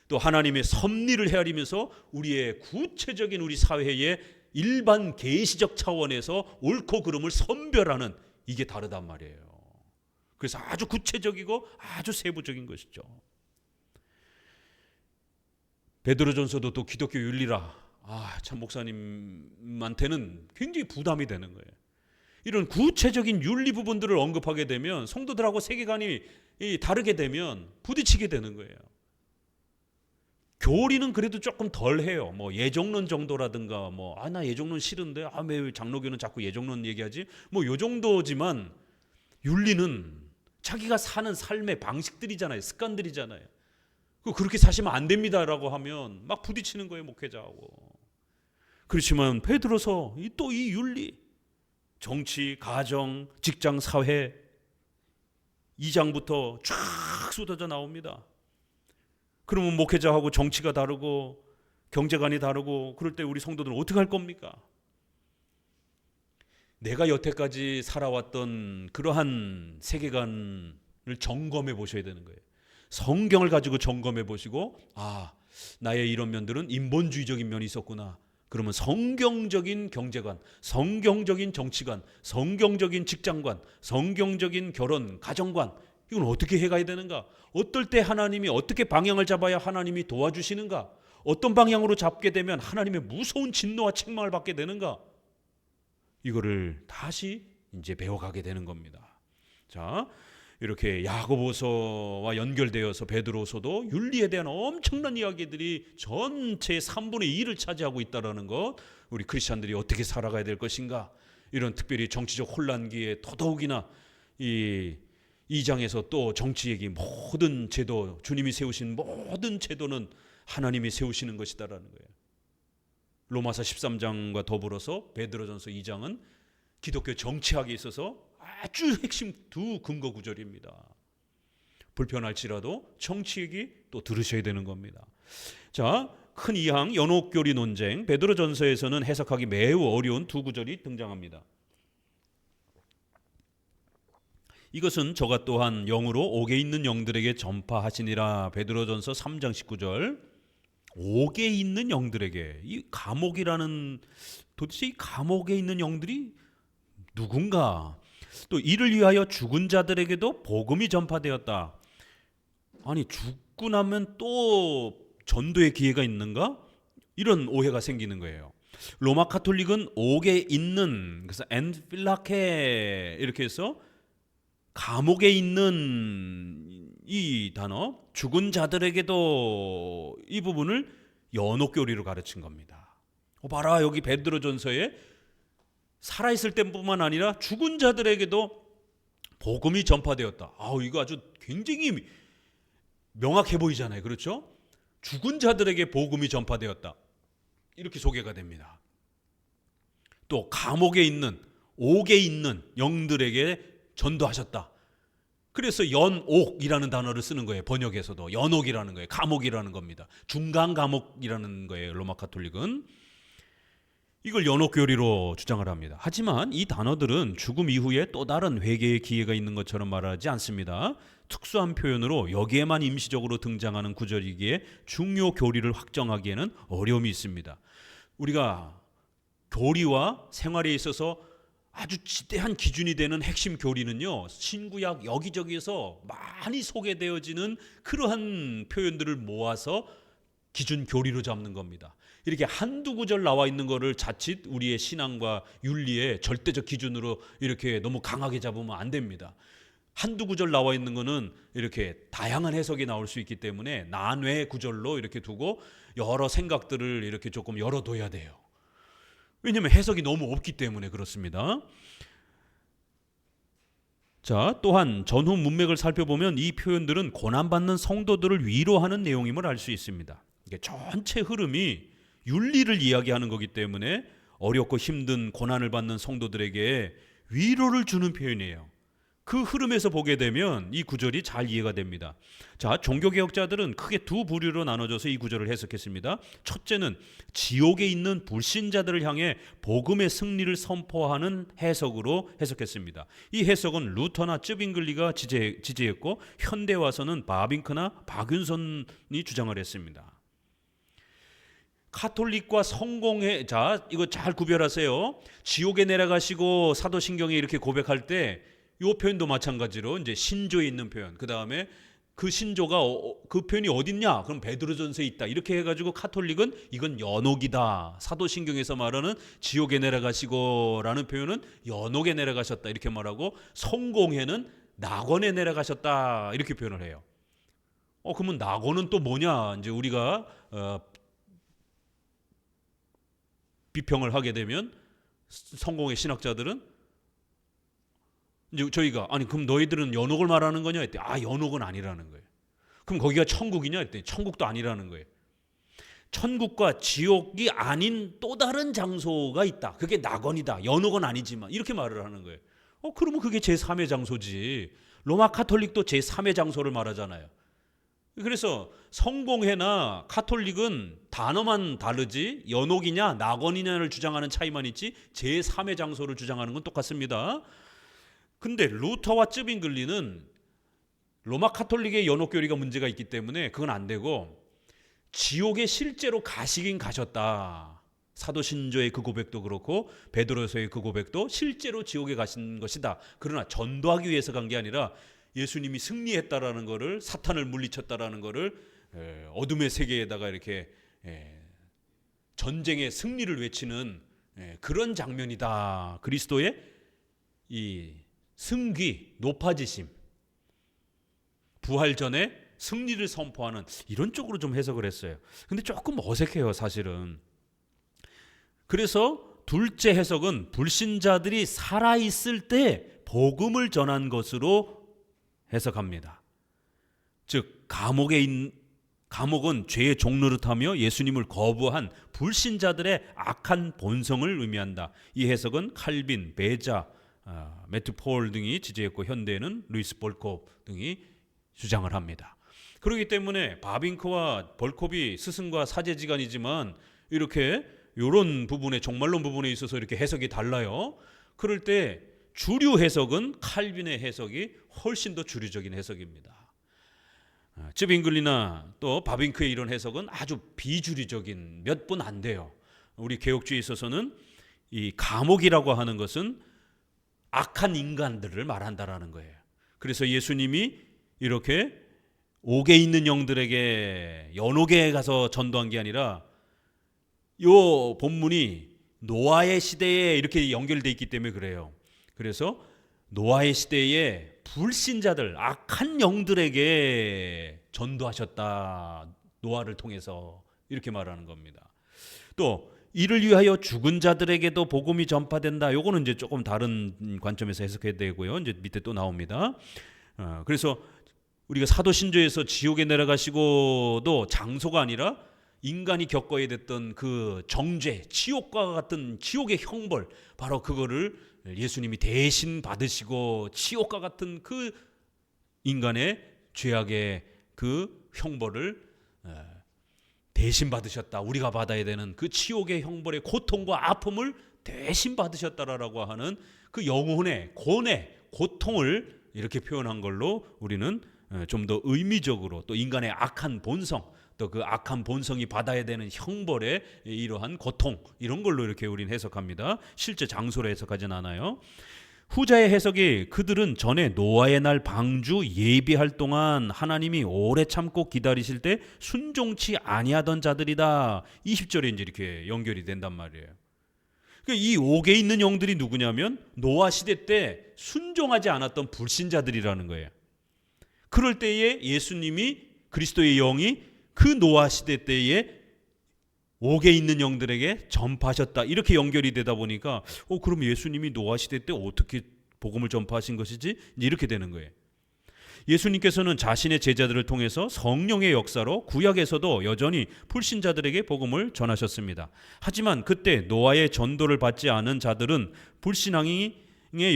또 하나님의 섭리를 헤아리면서 우리의 구체적인 우리 사회의 일반 계시적 차원에서 옳고 그름을 선별하는, 이게 다르단 말이에요. 그래서 아주 구체적이고 아주 세부적인 것이죠. 베드로전서도 또 기독교 윤리라 참 목사님한테는 굉장히 부담이 되는 거예요. 이런 구체적인 윤리 부분들을 언급하게 되면 성도들하고 세계관이 다르게 되면 부딪히게 되는 거예요. 교리는 그래도 조금 덜 해요. 뭐 예정론 정도라든가 나 예정론 싫은데 왜 장로교는 자꾸 예정론 얘기하지? 요 정도지만 윤리는 자기가 사는 삶의 방식들이잖아요. 습관들이잖아요. 그렇게 사시면 안 됩니다라고 하면 막 부딪히는 거예요, 목회자하고. 그렇지만 베드로서 또 이 윤리, 정치, 가정, 직장, 사회 2장부터 쫙 쏟아져 나옵니다. 그러면 목회자하고 정치가 다르고 경제관이 다르고 그럴 때 우리 성도들은 어떻게 할 겁니까? 내가 여태까지 살아왔던 그러한 세계관을 점검해 보셔야 되는 거예요. 성경을 가지고 점검해 보시고 나의 이런 면들은 인본주의적인 면이 있었구나. 그러면 성경적인 경제관, 성경적인 정치관, 성경적인 직장관, 성경적인 결혼, 가정관, 이건 어떻게 해가야 되는가? 어떨 때 하나님이 어떻게 방향을 잡아야 하나님이 도와주시는가? 어떤 방향으로 잡게 되면 하나님의 무서운 진노와 책망을 받게 되는가? 이거를 다시 이제 배워가게 되는 겁니다. 자, 이렇게 야고보서와 연결되어서 베드로서도 윤리에 대한 엄청난 이야기들이 전체의 3분의 2를 차지하고 있다는 것, 우리 크리스찬들이 어떻게 살아가야 될 것인가, 이런 특별히 정치적 혼란기에 더더욱이나 이 2장에서 또 정치 얘기, 모든 제도, 주님이 세우신 모든 제도는 하나님이 세우시는 것이다라는 거예요. 로마서 13장과 더불어서 베드로전서 2장은 기독교 정치학에 있어서 아주 핵심 두 근거 구절입니다. 불편할지라도 청취기 또 들으셔야 되는 겁니다. 자, 큰 이항 연옥교리 논쟁, 베드로전서에서는 해석하기 매우 어려운 두 구절이 등장합니다. 이것은 저가 또한 영으로 옥에 있는 영들에게 전파하시니라. 베드로전서 3장 19절. 옥에 있는 영들에게, 이 감옥이라는, 도대체 이 감옥에 있는 영들이 누군가? 또 이를 위하여 죽은 자들에게도 복음이 전파되었다. 아니, 죽고 나면 또 전도의 기회가 있는가? 이런 오해가 생기는 거예요. 로마 카톨릭은 옥에 있는, 그래서 엔필라케 이렇게 해서 감옥에 있는 이 단어, 죽은 자들에게도 이 부분을 연옥교리로 가르친 겁니다. 봐라, 여기 베드로전서에 살아있을 때뿐만 아니라 죽은 자들에게도 복음이 전파되었다. 이거 아주 굉장히 명확해 보이잖아요. 그렇죠? 죽은 자들에게 복음이 전파되었다. 이렇게 소개가 됩니다. 또 감옥에 있는, 옥에 있는 영들에게 전도하셨다. 그래서 연옥이라는 단어를 쓰는 거예요. 번역에서도 연옥이라는 거예요. 감옥이라는 겁니다. 중간 감옥이라는 거예요. 로마 카톨릭은 이걸 연옥교리로 주장을 합니다. 하지만 이 단어들은 죽음 이후에 또 다른 회개의 기회가 있는 것처럼 말하지 않습니다. 특수한 표현으로 여기에만 임시적으로 등장하는 구절이기에 중요 교리를 확정하기에는 어려움이 있습니다. 우리가 교리와 생활에 있어서 아주 지대한 기준이 되는 핵심 교리는요, 신구약 여기저기에서 많이 소개되어지는 그러한 표현들을 모아서 기준 교리로 잡는 겁니다. 이렇게 한두 구절 나와 있는 거를 자칫 우리의 신앙과 윤리의 절대적 기준으로 이렇게 너무 강하게 잡으면 안 됩니다. 한두 구절 나와 있는 거는 이렇게 다양한 해석이 나올 수 있기 때문에 난외 구절로 이렇게 두고 여러 생각들을 이렇게 조금 열어둬야 돼요. 왜냐하면 해석이 너무 없기 때문에 그렇습니다. 자, 또한 전후 문맥을 살펴보면 이 표현들은 고난받는 성도들을 위로하는 내용임을 알 수 있습니다. 이게 전체 흐름이 윤리를 이야기하는 거기 때문에 어렵고 힘든 고난을 받는 성도들에게 위로를 주는 표현이에요. 그 흐름에서 보게 되면 이 구절이 잘 이해가 됩니다. 자, 종교개혁자들은 크게 두 부류로 나눠져서 이 구절을 해석했습니다. 첫째는 지옥에 있는 불신자들을 향해 복음의 승리를 선포하는 해석으로 해석했습니다. 이 해석은 루터나 쯔빙글리가 지지했고 현대 와서는 바빙크나 박윤선이 주장을 했습니다. 카톨릭과 성공회, 자, 이거 잘 구별하세요. 지옥에 내려가시고 사도신경에 이렇게 고백할 때 이 표현도 마찬가지로 이제 신조에 있는 표현, 그 다음에 그 신조가 그 표현이 어딨냐? 그럼 베드로전서에 있다. 이렇게 해가지고 카톨릭은 이건 연옥이다. 사도신경에서 말하는 지옥에 내려가시고라는 표현은 연옥에 내려가셨다 이렇게 말하고, 성공회는 낙원에 내려가셨다 이렇게 표현을 해요. 그러면 낙원은 또 뭐냐? 이제 우리가 비평을 하게 되면 성공회 신학자들은 이제 저희가 아니 그럼 너희들은 연옥을 말하는 거냐 했더니 연옥은 아니라는 거예요. 그럼 거기가 천국이냐 했더니 천국도 아니라는 거예요. 천국과 지옥이 아닌 또 다른 장소가 있다. 그게 낙원이다. 연옥은 아니지만 이렇게 말을 하는 거예요. 그러면 그게 제3의 장소지. 로마 카톨릭도 제3의 장소를 말하잖아요. 그래서 성공회나 카톨릭은 단어만 다르지 연옥이냐 낙원이냐를 주장하는 차이만 있지 제3의 장소를 주장하는 건 똑같습니다. 근데 루터와 쯔빙글리는 로마 카톨릭의 연옥교리가 문제가 있기 때문에 그건 안 되고 지옥에 실제로 가시긴 가셨다. 사도신조의 그 고백도 그렇고 베드로서의 그 고백도 실제로 지옥에 가신 것이다. 그러나 전도하기 위해서 간 게 아니라 예수님이 승리했다라는 것을, 사탄을 물리쳤다라는 것을 어둠의 세계에다가 이렇게 전쟁의 승리를 외치는 그런 장면이다. 그리스도의 이 승귀, 높아지심, 부활 전에 승리를 선포하는 이런 쪽으로 좀 해석을 했어요. 근데 조금 어색해요, 사실은. 그래서 둘째 해석은 불신자들이 살아있을 때 복음을 전한 것으로 해석합니다. 즉 감옥은 죄의 종노릇하며 예수님을 거부한 불신자들의 악한 본성을 의미한다. 이 해석은 칼빈, 베자, 매튜 폴 등이 지지했고 현대에는 루이스 볼콥 등이 주장을 합니다. 그렇기 때문에 바빙크와 벌콥이 스승과 사제지간이지만 이렇게 이런 부분에 종말론 부분에 있어서 이렇게 해석이 달라요. 그럴 때 주류 해석은 칼빈의 해석이 훨씬 더 주류적인 해석입니다. 쯔빙글리나 또 바빙크의 이런 해석은 아주 비주류적인, 몇 분 안 돼요. 우리 개혁주의에 있어서는 이 감옥이라고 하는 것은 악한 인간들을 말한다라는 거예요. 그래서 예수님이 이렇게 옥에 있는 영들에게 연옥에 가서 전도한 게 아니라 요 본문이 노아의 시대에 이렇게 연결되어 있기 때문에 그래요. 그래서 노아의 시대에 불신자들, 악한 영들에게 전도하셨다. 노아를 통해서 이렇게 말하는 겁니다. 또 이를 위하여 죽은 자들에게도 복음이 전파된다. 요거는 이제 조금 다른 관점에서 해석해야 되고요. 이제 밑에 또 나옵니다. 그래서 우리가 사도신조에서 지옥에 내려가시고도 장소가 아니라 인간이 겪어야 됐던 그 정죄, 지옥과 같은 지옥의 형벌, 바로 그거를 예수님이 대신 받으시고 지옥과 같은 그 인간의 죄악의 그 형벌을 대신 받으셨다. 우리가 받아야 되는 그 지옥의 형벌의 고통과 아픔을 대신 받으셨다라고 하는 그 영혼의 고뇌, 고통을 이렇게 표현한 걸로 우리는 좀 더 의미적으로 또 인간의 악한 본성, 또 그 악한 본성이 받아야 되는 형벌의 이러한 고통, 이런 걸로 이렇게 우리는 해석합니다. 실제 장소로 해석하진 않아요. 후자의 해석이 그들은 전에 노아의 날 방주 예비할 동안 하나님이 오래 참고 기다리실 때 순종치 아니하던 자들이다. 20절에 이제 이렇게 연결이 된단 말이에요. 이 옥에 있는 영들이 누구냐면 노아 시대 때 순종하지 않았던 불신자들이라는 거예요. 그럴 때에 예수님이, 그리스도의 영이 그 노아 시대 때에 옥에 있는 영들에게 전파하셨다. 이렇게 연결이 되다 보니까 그럼 예수님이 노아 시대 때 어떻게 복음을 전파하신 것이지? 이렇게 되는 거예요. 예수님께서는 자신의 제자들을 통해서 성령의 역사로 구약에서도 여전히 불신자들에게 복음을 전하셨습니다. 하지만 그때 노아의 전도를 받지 않은 자들은 불신앙에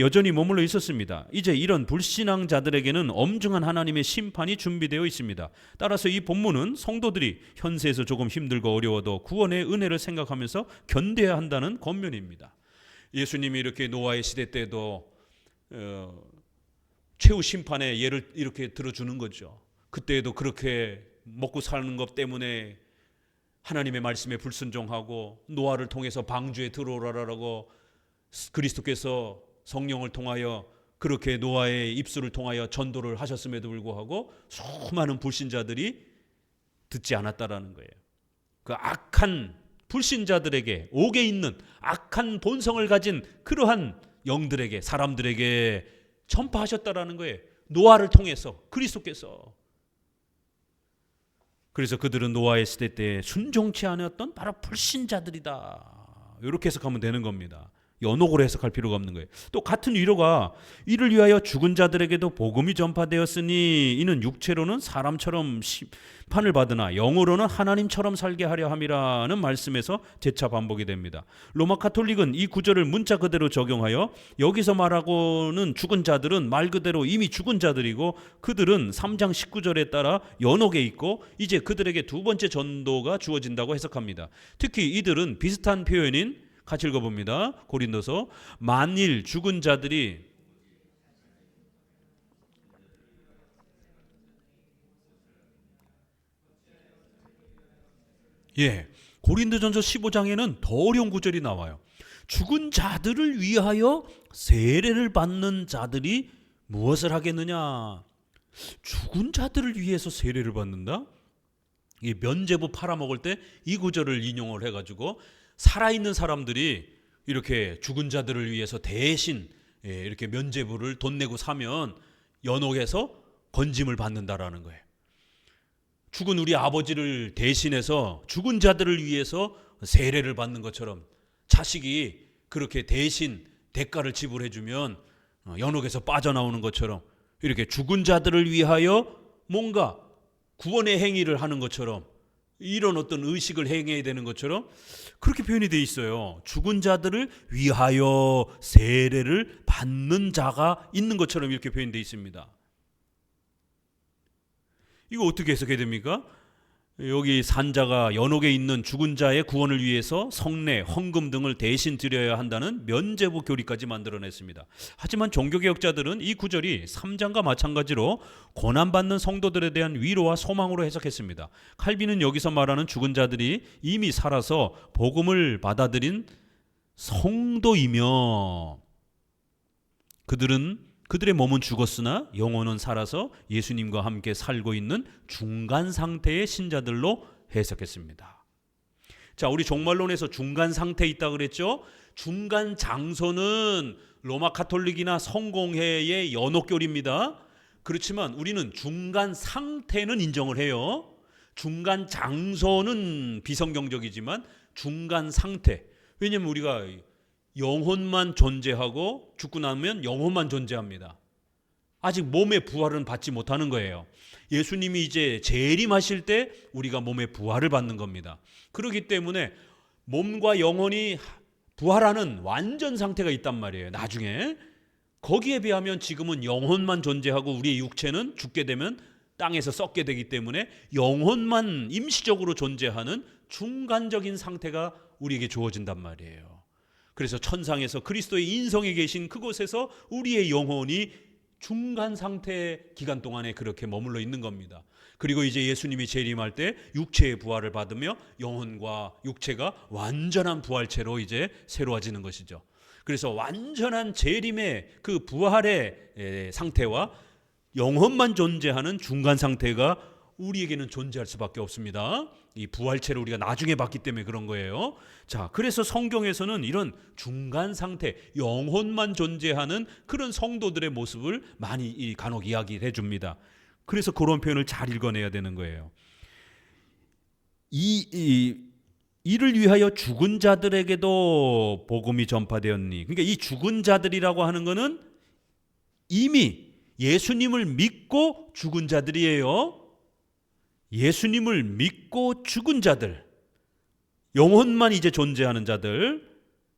여전히 머물러 있었습니다. 이제 이런 불신앙자들에게는 엄중한 하나님의 심판이 준비되어 있습니다. 따라서 이 본문은 성도들이 현세에서 조금 힘들고 어려워도 구원의 은혜를 생각하면서 견뎌야 한다는 권면입니다. 예수님이 이렇게 노아의 시대 때도 최후 심판의 예를 이렇게 들어주는 거죠. 그때에도 그렇게 먹고 사는 것 때문에 하나님의 말씀에 불순종하고 노아를 통해서 방주에 들어오라라고 그리스도께서 성령을 통하여 그렇게 노아의 입술을 통하여 전도를 하셨음에도 불구하고 수많은 불신자들이 듣지 않았다라는 거예요. 그 악한 불신자들에게, 옥에 있는 악한 본성을 가진 그러한 영들에게, 사람들에게 전파하셨다라는 거예요. 노아를 통해서, 그리스도께서. 그래서 그들은 노아의 시대 때 순종치 않았던 바로 불신자들이다. 이렇게 해석하면 되는 겁니다. 연옥으로 해석할 필요가 없는 거예요. 또 같은 위로가 이를 위하여 죽은 자들에게도 복음이 전파되었으니 이는 육체로는 사람처럼 심판을 받으나 영으로는 하나님처럼 살게 하려 함이라는 말씀에서 재차 반복이 됩니다. 로마 가톨릭은 이 구절을 문자 그대로 적용하여 여기서 말하고는 죽은 자들은 말 그대로 이미 죽은 자들이고 그들은 3장 19절에 따라 연옥에 있고 이제 그들에게 두 번째 전도가 주어진다고 해석합니다. 특히 이들은 비슷한 표현인, 같이 읽어봅니다. 고린도서, 만일 죽은 자들이 고린도전서 15장에는 더 어려운 구절이 나와요. 죽은 자들을 위하여 세례를 받는 자들이 무엇을 하겠느냐? 죽은 자들을 위해서 세례를 받는다? 이 면죄부 팔아먹을 때 이 구절을 인용을 해가지고 살아있는 사람들이 이렇게 죽은 자들을 위해서 대신 이렇게 면죄부를 돈 내고 사면 연옥에서 건짐을 받는다라는 거예요. 죽은 우리 아버지를 대신해서 죽은 자들을 위해서 세례를 받는 것처럼 자식이 그렇게 대신 대가를 지불해주면 연옥에서 빠져나오는 것처럼 이렇게 죽은 자들을 위하여 뭔가 구원의 행위를 하는 것처럼 이런 어떤 의식을 행해야 되는 것처럼 그렇게 표현이 되어 있어요. 죽은 자들을 위하여 세례를 받는 자가 있는 것처럼 이렇게 표현되어 있습니다. 이거 어떻게 해석해야 됩니까? 여기 산자가 연옥에 있는 죽은 자의 구원을 위해서 성례, 헌금 등을 대신 드려야 한다는 면죄부 교리까지 만들어냈습니다. 하지만 종교개혁자들은 이 구절이 3장과 마찬가지로 고난받는 성도들에 대한 위로와 소망으로 해석했습니다. 칼빈은 여기서 말하는 죽은 자들이 이미 살아서 복음을 받아들인 성도이며 그들의 몸은 죽었으나 영혼은 살아서 예수님과 함께 살고 있는 중간 상태의 신자들로 해석했습니다. 자, 우리 종말론에서 중간 상태에 있다 그랬죠? 중간 장소는 로마 카톨릭이나 성공회의 연옥교리입니다. 그렇지만 우리는 중간 상태는 인정을 해요. 중간 장소는 비성경적이지만 중간 상태. 왜냐하면 우리가 영혼만 존재하고 죽고 나면 영혼만 존재합니다. 아직 몸의 부활은 받지 못하는 거예요. 예수님이 이제 재림하실 때 우리가 몸의 부활을 받는 겁니다. 그렇기 때문에 몸과 영혼이 부활하는 완전 상태가 있단 말이에요. 나중에 거기에 비하면 지금은 영혼만 존재하고 우리의 육체는 죽게 되면 땅에서 썩게 되기 때문에 영혼만 임시적으로 존재하는 중간적인 상태가 우리에게 주어진단 말이에요. 그래서 천상에서 그리스도의 인성에 계신 그곳에서 우리의 영혼이 중간 상태 기간 동안에 그렇게 머물러 있는 겁니다. 그리고 이제 예수님이 재림할 때 육체의 부활을 받으며 영혼과 육체가 완전한 부활체로 이제 새로워지는 것이죠. 그래서 완전한 재림의 그 부활의 상태와 영혼만 존재하는 중간 상태가 우리에게는 존재할 수밖에 없습니다. 이 부활체를 우리가 나중에 봤기 때문에 그런 거예요. 자, 그래서 성경에서는 이런 중간 상태, 영혼만 존재하는 그런 성도들의 모습을 많이 간혹 이야기를 해줍니다. 그래서 그런 표현을 잘 읽어내야 되는 거예요. 이를 위하여 죽은 자들에게도 복음이 전파되었니. 그러니까 이 죽은 자들이라고 하는 것은 이미 예수님을 믿고 죽은 자들이에요. 예수님을 믿고 죽은 자들, 영혼만 이제 존재하는 자들,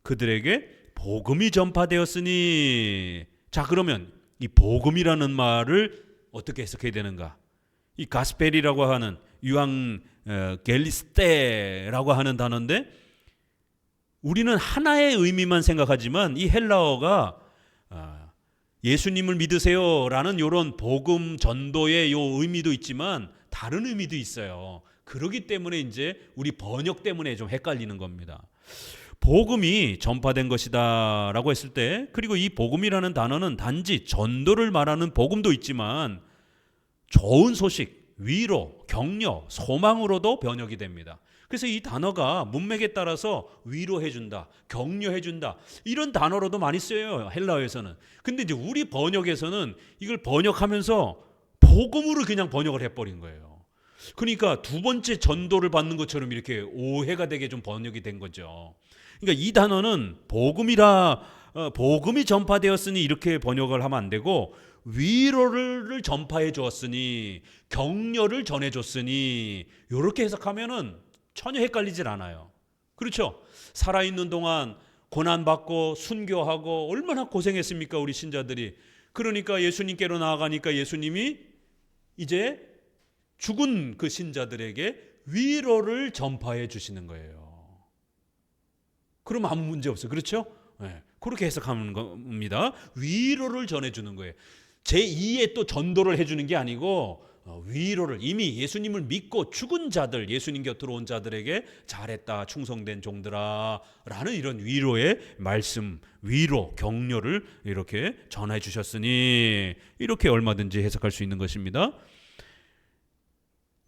그들에게 복음이 전파되었으니. 자, 그러면 이 복음이라는 말을 어떻게 해석해야 되는가? 이 가스펠이라고 하는 겔리스테라고 하는 단어인데 우리는 하나의 의미만 생각하지만 이 헬라어가 예수님을 믿으세요라는 이런 복음 전도의 요 의미도 있지만 다른 의미도 있어요. 그렇기 때문에 이제 우리 번역 때문에 좀 헷갈리는 겁니다. 복음이 전파된 것이다라고 했을 때, 그리고 이 복음이라는 단어는 단지 전도를 말하는 복음도 있지만 좋은 소식, 위로, 격려, 소망으로도 번역이 됩니다. 그래서 이 단어가 문맥에 따라서 위로해준다, 격려해준다 이런 단어로도 많이 쓰여요, 헬라어에서는. 근데 이제 우리 번역에서는 이걸 번역하면서 복음으로 그냥 번역을 해버린 거예요. 그러니까 두 번째 전도를 받는 것처럼 이렇게 오해가 되게 좀 번역이 된 거죠. 그러니까 이 단어는 복음이 전파되었으니 이렇게 번역을 하면 안 되고 위로를 전파해 주었으니, 격려를 전해 줬으니, 이렇게 해석하면은 전혀 헷갈리질 않아요. 그렇죠? 살아있는 동안 고난받고 순교하고 얼마나 고생했습니까, 우리 신자들이. 그러니까 예수님께로 나아가니까 예수님이 이제 죽은 그 신자들에게 위로를 전파해 주시는 거예요. 그럼 아무 문제 없어요. 그렇죠? 네. 그렇게 해석하는 겁니다. 위로를 전해주는 거예요. 제2의 또 전도를 해주는 게 아니고 위로를, 이미 예수님을 믿고 죽은 자들, 예수님 곁으로 온 자들에게 잘했다, 충성된 종들아 라는 이런 위로의 말씀, 위로, 격려를 이렇게 전해 주셨으니, 이렇게 얼마든지 해석할 수 있는 것입니다.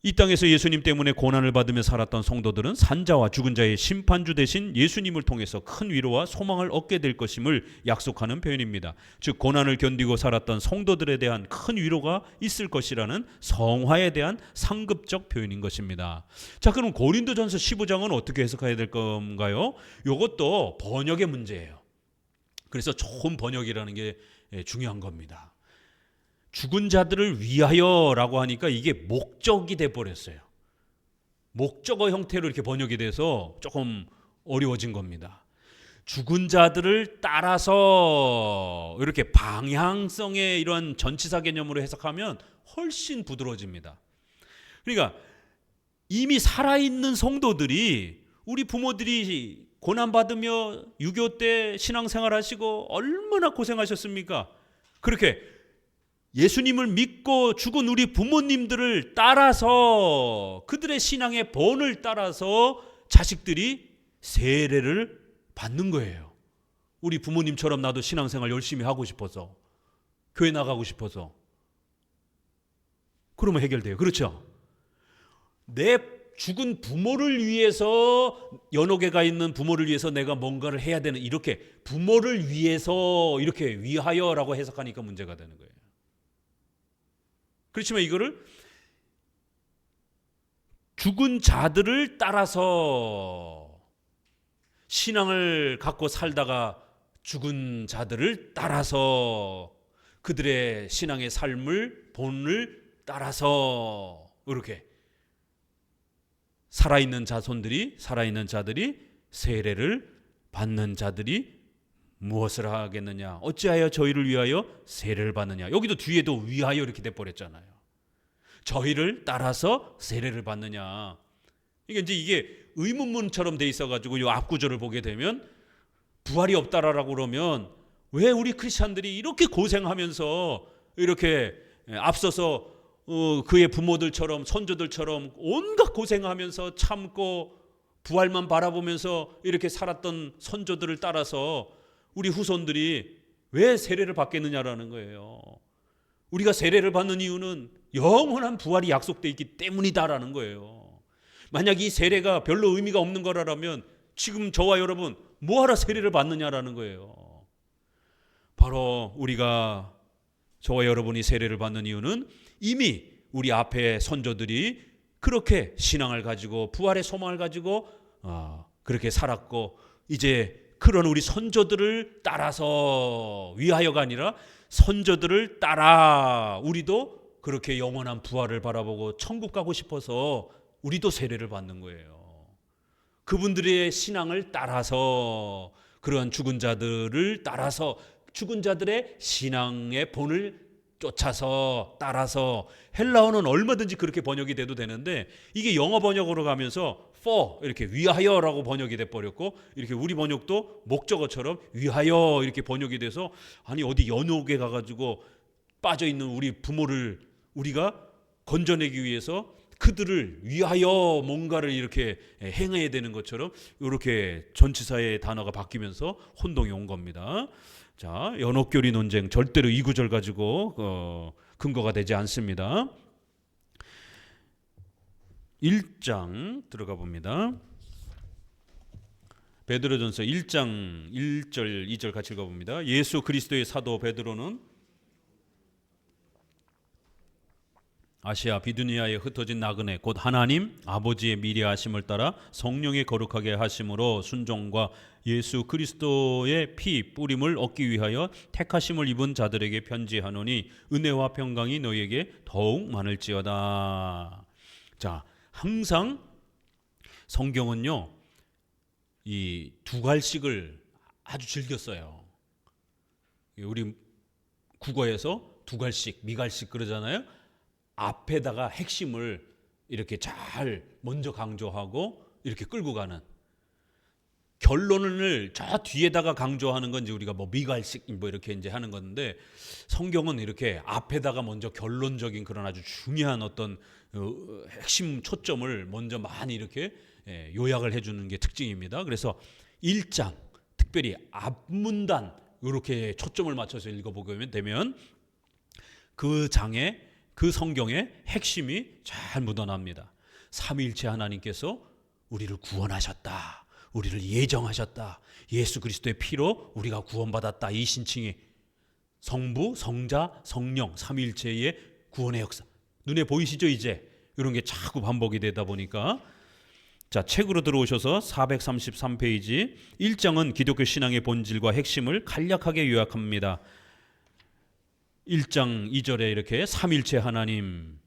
이 땅에서 예수님 때문에 고난을 받으며 살았던 성도들은 산자와 죽은 자의 심판주 대신 예수님을 통해서 큰 위로와 소망을 얻게 될 것임을 약속하는 표현입니다. 즉 고난을 견디고 살았던 성도들에 대한 큰 위로가 있을 것이라는 성화에 대한 상급적 표현인 것입니다. 자, 그럼 고린도전서 15장은 어떻게 해석해야 될 건가요? 이것도 번역의 문제예요. 그래서 좋은 번역이라는 게 중요한 겁니다. 죽은 자들을 위하여라고 하니까 이게 목적이 돼버렸어요. 목적어 형태로 이렇게 번역이 돼서 조금 어려워진 겁니다. 죽은 자들을 따라서 이렇게 방향성의 이런 전치사 개념으로 해석하면 훨씬 부드러워집니다. 그러니까 이미 살아있는 성도들이, 우리 부모들이 고난받으며 6.25 때 신앙생활 하시고 얼마나 고생하셨습니까? 그렇게 예수님을 믿고 죽은 우리 부모님들을 따라서, 그들의 신앙의 본을 따라서 자식들이 세례를 받는 거예요. 우리 부모님처럼 나도 신앙생활 열심히 하고 싶어서, 교회 나가고 싶어서. 그러면 해결돼요. 그렇죠? 내 죽은 부모를 위해서, 연옥에 가 있는 부모를 위해서 내가 뭔가를 해야 되는, 이렇게 부모를 위해서, 이렇게 위하여라고 해석하니까 문제가 되는 거예요. 그렇지만 이거를 죽은 자들을 따라서, 신앙을 갖고 살다가 죽은 자들을 따라서, 그들의 신앙의 삶을, 본을 따라서, 이렇게 살아있는 자들이 세례를 받는 자들이 무엇을 하겠느냐? 어찌하여 저희를 위하여 세례를 받느냐? 여기도 뒤에도 위하여 이렇게 돼버렸잖아요. 저희를 따라서 세례를 받느냐? 이게 의문문처럼 돼 있어가지고 이 앞구절을 보게 되면, 부활이 없다라고 그러면 왜 우리 크리스찬들이 이렇게 고생하면서 이렇게 앞서서 그의 부모들처럼 선조들처럼 온갖 고생하면서 참고 부활만 바라보면서 이렇게 살았던 선조들을 따라서 우리 후손들이 왜 세례를 받겠느냐라는 거예요. 우리가 세례를 받는 이유는 영원한 부활이 약속되어 있기 때문이다라는 거예요. 만약 이 세례가 별로 의미가 없는 거라면 지금 저와 여러분 뭐하러 세례를 받느냐라는 거예요. 바로 우리가, 저와 여러분이 세례를 받는 이유는 이미 우리 앞에 선조들이 그렇게 신앙을 가지고 부활의 소망을 가지고 그렇게 살았고, 이제 그런 우리 선조들을 따라서, 위하여가 아니라 선조들을 따라 우리도 그렇게 영원한 부활을 바라보고 천국 가고 싶어서 우리도 세례를 받는 거예요. 그분들의 신앙을 따라서, 그러한 죽은 자들을 따라서, 죽은 자들의 신앙의 본을 쫓아서, 따라서. 헬라어는 얼마든지 그렇게 번역이 돼도 되는데 이게 영어 번역으로 가면서 for 이렇게 위하여라고 번역이 돼 버렸고, 이렇게 우리 번역도 목적어처럼 위하여 이렇게 번역이 돼서, 아니 어디 연옥에 가가지고 빠져 있는 우리 부모를 우리가 건져내기 위해서 그들을 위하여 뭔가를 이렇게 행해야 되는 것처럼 이렇게 전치사의 단어가 바뀌면서 혼동이 온 겁니다. 자, 연옥교리 논쟁 절대로 이 구절 가지고 근거가 되지 않습니다. 1장 들어가 봅니다. 베드로전서 1장 1절 2절 같이 읽어 봅니다. 예수 그리스도의 사도 베드로는 아시아 비두니아에 흩어진 나그네 곧 하나님 아버지의 미리하심을 따라 성령의 거룩하게 하심으로 순종과 예수 그리스도의 피 뿌림을 얻기 위하여 택하심을 입은 자들에게 편지하노니 은혜와 평강이 너희에게 더욱 많을지어다. 자, 항상 성경은요 이 두갈식을 아주 즐겼어요. 우리 국어에서 두갈식, 미갈식 그러잖아요. 앞에다가 핵심을 이렇게 잘 먼저 강조하고 이렇게 끌고 가는, 결론을 저 뒤에다가 강조하는 건 이제 우리가 뭐 미갈식 뭐 이렇게 이제 하는 건데, 성경은 이렇게 앞에다가 먼저 결론적인 그런 아주 중요한 어떤 핵심 초점을 먼저 많이 이렇게 요약을 해주는 게 특징입니다. 그래서 1장 특별히 앞문단 이렇게 초점을 맞춰서 읽어보게 되면 그 장에, 그 성경의 핵심이 잘 묻어납니다. 삼위일체 하나님께서 우리를 구원하셨다, 우리를 예정하셨다, 예수 그리스도의 피로 우리가 구원받았다. 이 신칭이 성부, 성자, 성령 삼위일체의 구원의 역사, 눈에 보이시죠? 이제 이런 게 자꾸 반복이 되다 보니까, 자, 책으로 들어오셔서 433페이지 1장은 기독교 신앙의 본질과 핵심을 간략하게 요약합니다. 1장 2절에 이렇게 삼일체 하나님,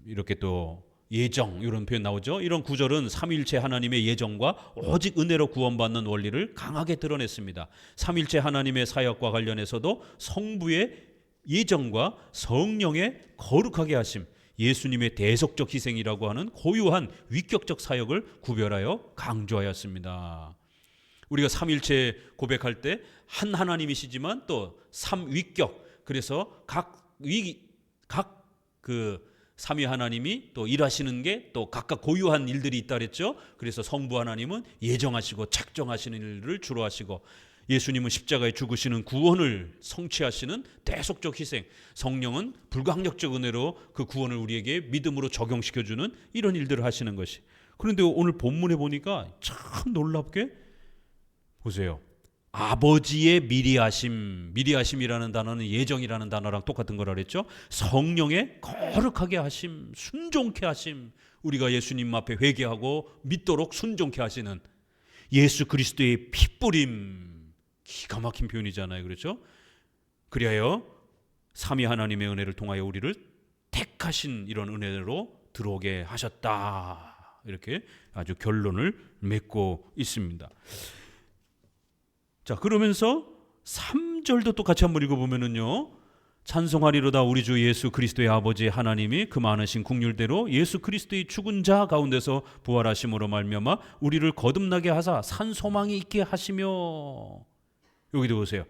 이렇게 또 예정 이런 표현 나오죠. 이런 구절은 삼일체 하나님의 예정과 오직 은혜로 구원받는 원리를 강하게 드러냈습니다. 삼일체 하나님의 사역과 관련해서도 성부의 예정과 성령의 거룩하게 하심, 예수님의 대속적 희생이라고 하는 고유한 위격적 사역을 구별하여 강조하였습니다. 우리가 삼일체 고백할 때 한 하나님이시지만 또 삼위격, 그래서 각 삼위 하나님이 또 일하시는 게 또 각각 고유한 일들이 있다 그랬죠. 그래서 성부 하나님은 예정하시고 작정하시는 일을 주로 하시고, 예수님은 십자가에 죽으시는 구원을 성취하시는 대속적 희생, 성령은 불강력적 은혜로 그 구원을 우리에게 믿음으로 적용시켜주는 이런 일들을 하시는 것이. 그런데 오늘 본문에 보니까 참 놀랍게 보세요. 아버지의 미리하심이라는 단어는 예정이라는 단어랑 똑같은 거라 그랬죠. 성령의 거룩하게 하심, 순종케 하심, 우리가 예수님 앞에 회개하고 믿도록 순종케 하시는 예수 그리스도의 피뿌림, 기가 막힌 표현이잖아요. 그렇죠? 그리하여 삼위 하나님의 은혜를 통하여 우리를 택하신 이런 은혜로 들어오게 하셨다. 이렇게 아주 결론을 맺고 있습니다. 자, 그러면서 3절도 또 같이 한번 읽어보면은요, 찬송하리로다 우리 주 예수 그리스도의 아버지 하나님이 그 많으신 긍휼대로 예수 그리스도의 죽은 자 가운데서 부활하심으로 말미암아 우리를 거듭나게 하사 산 소망이 있게 하시며. 여기도 보세요.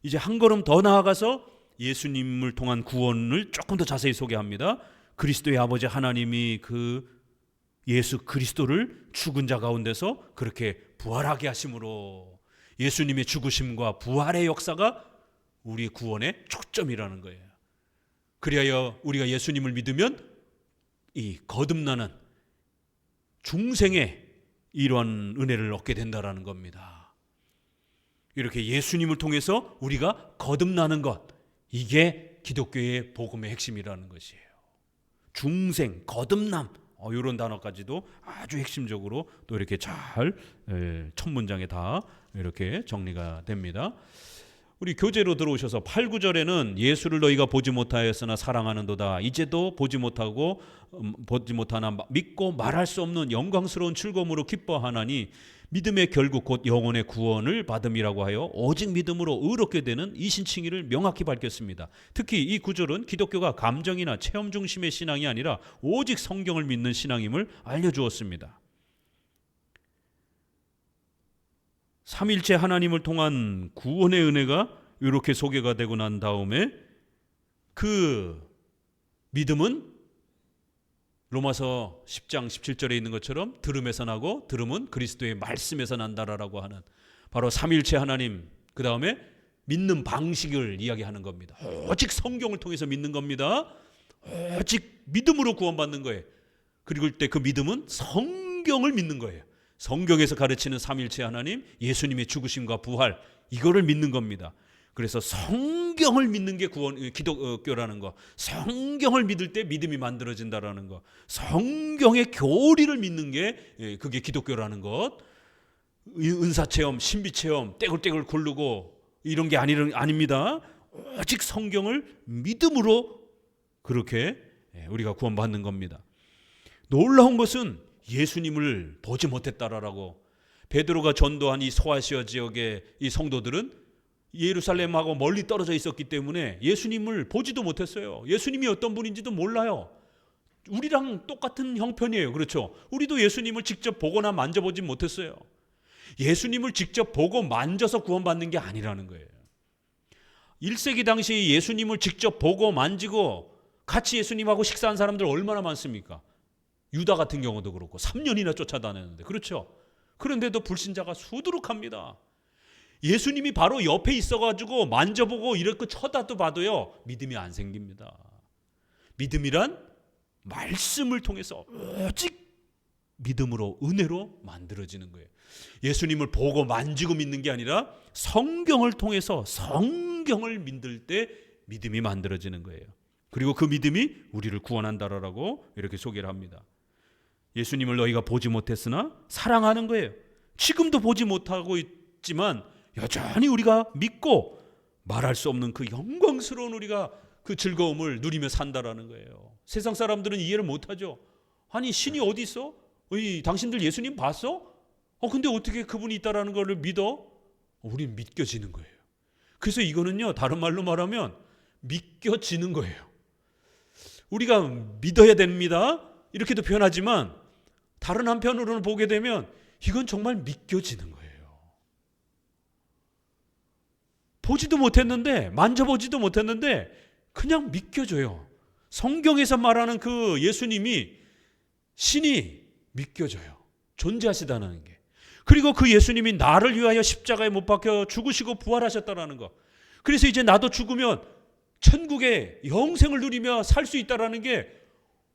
이제 한 걸음 더 나아가서 예수님을 통한 구원을 조금 더 자세히 소개합니다. 그리스도의 아버지 하나님이 그 예수 그리스도를 죽은 자 가운데서 그렇게 부활하게 하심으로, 예수님의 죽으심과 부활의 역사가 우리 구원의 초점이라는 거예요. 그리하여 우리가 예수님을 믿으면 이 거듭나는 중생의 이러한 은혜를 얻게 된다라는 겁니다. 이렇게 예수님을 통해서 우리가 거듭나는 것, 이게 기독교의 복음의 핵심이라는 것이에요. 중생, 거듭남, 이런 단어까지도 아주 핵심적으로 또 이렇게 잘 첫 문장에 다 이렇게 정리가 됩니다. 우리 교재로 들어오셔서 8, 9절에는 예수를 너희가 보지 못하였으나 사랑하는도다. 이제도 보지 못하나 믿고 말할 수 없는 영광스러운 즐거움으로 기뻐하나니 믿음의 결국 곧 영혼의 구원을 받음이라고 하여 오직 믿음으로 의롭게 되는 이 신칭의를 명확히 밝혔습니다. 특히 이 구절은 기독교가 감정이나 체험 중심의 신앙이 아니라 오직 성경을 믿는 신앙임을 알려주었습니다. 삼일체 하나님을 통한 구원의 은혜가 이렇게 소개가 되고 난 다음에 그 믿음은 로마서 10장 17절에 있는 것처럼 들음에서 나고 들음은 그리스도의 말씀에서 난다라고 하는 바로 삼일체 하나님, 그 다음에 믿는 방식을 이야기하는 겁니다. 오직 성경을 통해서 믿는 겁니다. 오직 믿음으로 구원받는 거예요. 그리고 때 그 믿음은 성경을 믿는 거예요. 성경에서 가르치는 삼일체 하나님, 예수님의 죽으심과 부활, 이거를 믿는 겁니다. 그래서 성경을 믿는 게 기독교라는 거, 성경을 믿을 때 믿음이 만들어진다라는 거, 성경의 교리를 믿는 게 그게 기독교라는 것. 은사체험, 신비체험, 떼굴떼굴 고르고 이런 게 아닙니다. 오직 성경을 믿음으로 그렇게 우리가 구원받는 겁니다. 놀라운 것은 예수님을 보지 못했다라고, 베드로가 전도한 이 소아시아 지역의 이 성도들은 예루살렘하고 멀리 떨어져 있었기 때문에 예수님을 보지도 못했어요. 예수님이 어떤 분인지도 몰라요. 우리랑 똑같은 형편이에요. 그렇죠? 우리도 예수님을 직접 보거나 만져보지 못했어요. 예수님을 직접 보고 만져서 구원받는 게 아니라는 거예요. 1세기 당시 예수님을 직접 보고 만지고 같이 예수님하고 식사한 사람들 얼마나 많습니까? 유다 같은 경우도 그렇고 3년이나 쫓아다녔는데, 그렇죠? 그런데도 불신자가 수두룩합니다. 예수님이 바로 옆에 있어가지고 만져보고 이렇게 쳐다도 봐도요, 믿음이 안 생깁니다. 믿음이란 말씀을 통해서 오직 믿음으로, 은혜로 만들어지는 거예요. 예수님을 보고 만지고 믿는 게 아니라 성경을 통해서 성경을 믿을 때 믿음이 만들어지는 거예요. 그리고 그 믿음이 우리를 구원한다라고 이렇게 소개를 합니다. 예수님을 너희가 보지 못했으나 사랑하는 거예요. 지금도 보지 못하고 있지만 여전히 우리가 믿고 말할 수 없는 그 영광스러운 우리가 그 즐거움을 누리며 산다라는 거예요. 세상 사람들은 이해를 못하죠. 아니, 신이 어디 있어? 당신들 예수님 봤어? 근데 어떻게 그분이 있다라는 걸 믿어? 우린 믿겨지는 거예요. 그래서 이거는요, 다른 말로 말하면 믿겨지는 거예요. 우리가 믿어야 됩니다. 이렇게도 표현하지만 다른 한편으로는 보게 되면 이건 정말 믿겨지는 거예요. 보지도 못했는데, 만져보지도 못했는데 그냥 믿겨져요. 성경에서 말하는 그 예수님이, 신이 믿겨져요. 존재하시다는 게. 그리고 그 예수님이 나를 위하여 십자가에 못 박혀 죽으시고 부활하셨다는 거. 그래서 이제 나도 죽으면 천국의 영생을 누리며 살 수 있다는 게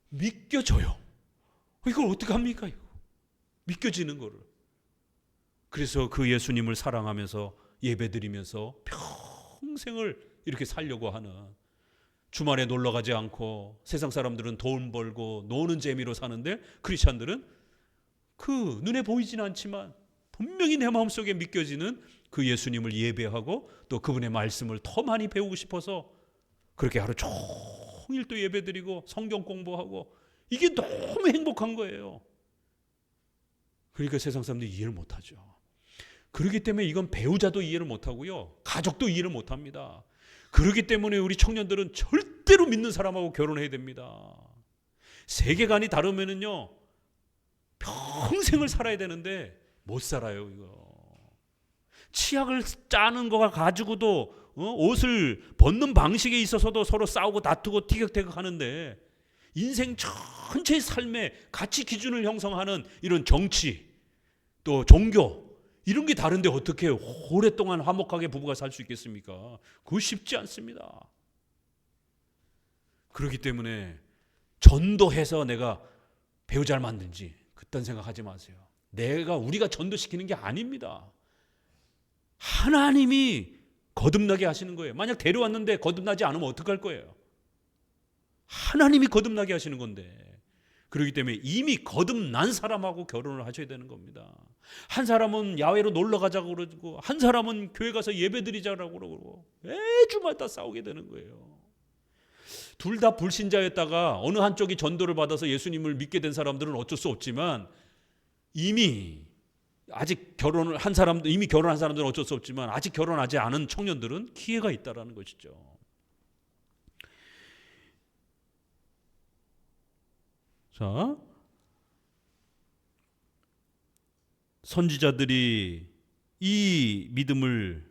믿겨져요. 이걸 어떻게 합니까? 이거 믿겨지는 거를. 그래서 그 예수님을 사랑하면서 예배드리면서 평생을 이렇게 살려고 하는, 주말에 놀러 가지 않고 세상 사람들은 돈 벌고 노는 재미로 사는데 크리스찬들은 그 눈에 보이지는 않지만 분명히 내 마음속에 믿겨지는 그 예수님을 예배하고 또 그분의 말씀을 더 많이 배우고 싶어서 그렇게 하루 종일 또 예배드리고 성경 공부하고, 이게 너무 행복한 거예요. 그러니까 세상 사람들이 이해를 못하죠. 그렇기 때문에 이건 배우자도 이해를 못하고요, 가족도 이해를 못합니다. 그렇기 때문에 우리 청년들은 절대로 믿는 사람하고 결혼해야 됩니다. 세계관이 다르면은요 평생을 살아야 되는데 못 살아요. 이거 치약을 짜는 거가 가지고도 옷을 벗는 방식에 있어서도 서로 싸우고 다투고 티격태격 하는데, 인생 전체의 삶의 가치 기준을 형성하는 이런 정치 또 종교 이런 게 다른데 어떻게 오랫동안 화목하게 부부가 살 수 있겠습니까? 그거 쉽지 않습니다. 그렇기 때문에 전도해서 내가 배우자를 만든지 그딴 생각하지 마세요. 우리가 전도시키는 게 아닙니다. 하나님이 거듭나게 하시는 거예요. 만약 데려왔는데 거듭나지 않으면 어떡할 거예요? 하나님이 거듭나게 하시는 건데. 그렇기 때문에 이미 거듭난 사람하고 결혼을 하셔야 되는 겁니다. 한 사람은 야외로 놀러 가자고 그러고, 한 사람은 교회 가서 예배 드리자고 그러고, 매주마다 싸우게 되는 거예요. 둘 다 불신자였다가 어느 한쪽이 전도를 받아서 예수님을 믿게 된 사람들은 어쩔 수 없지만, 이미 결혼한 사람들은 어쩔 수 없지만 아직 결혼하지 않은 청년들은 기회가 있다라는 것이죠. 자, 선지자들이 이 믿음을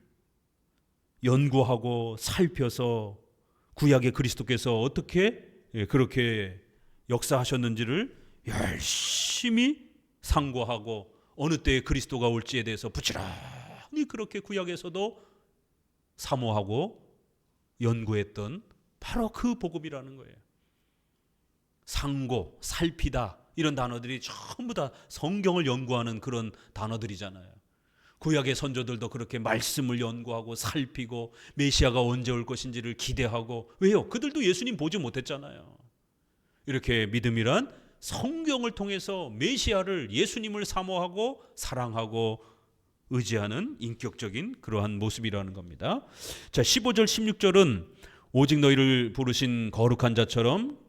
연구하고 살펴서 구약의 그리스도께서 어떻게 그렇게 역사하셨는지를 열심히 상고하고 어느 때에 그리스도가 올지에 대해서 부지런히 그렇게 구약에서도 사모하고 연구했던 바로 그 복음이라는 거예요. 상고, 살피다 이런 단어들이 전부 다 성경을 연구하는 그런 단어들이잖아요. 구약의 선조들도 그렇게 말씀을 연구하고 살피고 메시아가 언제 올 것인지를 기대하고, 왜요? 그들도 예수님 보지 못했잖아요. 이렇게 믿음이란 성경을 통해서 메시아를, 예수님을 사모하고 사랑하고 의지하는 인격적인 그러한 모습이라는 겁니다. 자, 15절 16절은 오직 너희를 부르신 거룩한 자처럼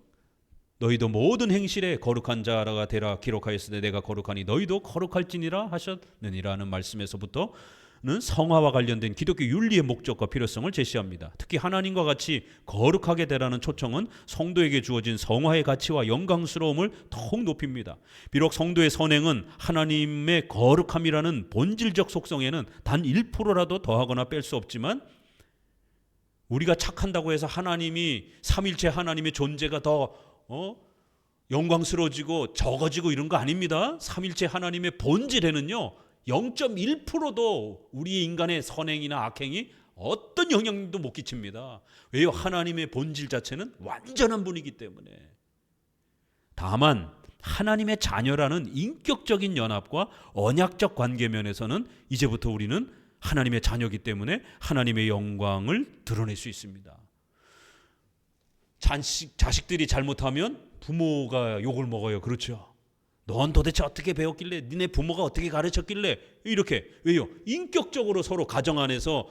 너희도 모든 행실에 거룩한 자가 되라 기록하였으되 내가 거룩하니 너희도 거룩할지니라 하셨느니라는 말씀에서부터는 성화와 관련된 기독교 윤리의 목적과 필요성을 제시합니다. 특히 하나님과 같이 거룩하게 되라는 초청은 성도에게 주어진 성화의 가치와 영광스러움을 더욱 높입니다. 비록 성도의 선행은 하나님의 거룩함이라는 본질적 속성에는 단 1%라도 더하거나 뺄 수 없지만, 우리가 착한다고 해서 하나님이, 삼일체 하나님의 존재가 더 영광스러워지고 적어지고 이런 거 아닙니다. 삼일체 하나님의 본질에는요 0.1%도 우리 인간의 선행이나 악행이 어떤 영향도 못 끼칩니다. 왜요? 하나님의 본질 자체는 완전한 분이기 때문에. 다만 하나님의 자녀라는 인격적인 연합과 언약적 관계 면에서는 이제부터 우리는 하나님의 자녀이기 때문에 하나님의 영광을 드러낼 수 있습니다. 자식들이 잘못하면 부모가 욕을 먹어요. 그렇죠? 넌 도대체 어떻게 배웠길래, 니네 부모가 어떻게 가르쳤길래, 이렇게. 왜요? 인격적으로 서로 가정 안에서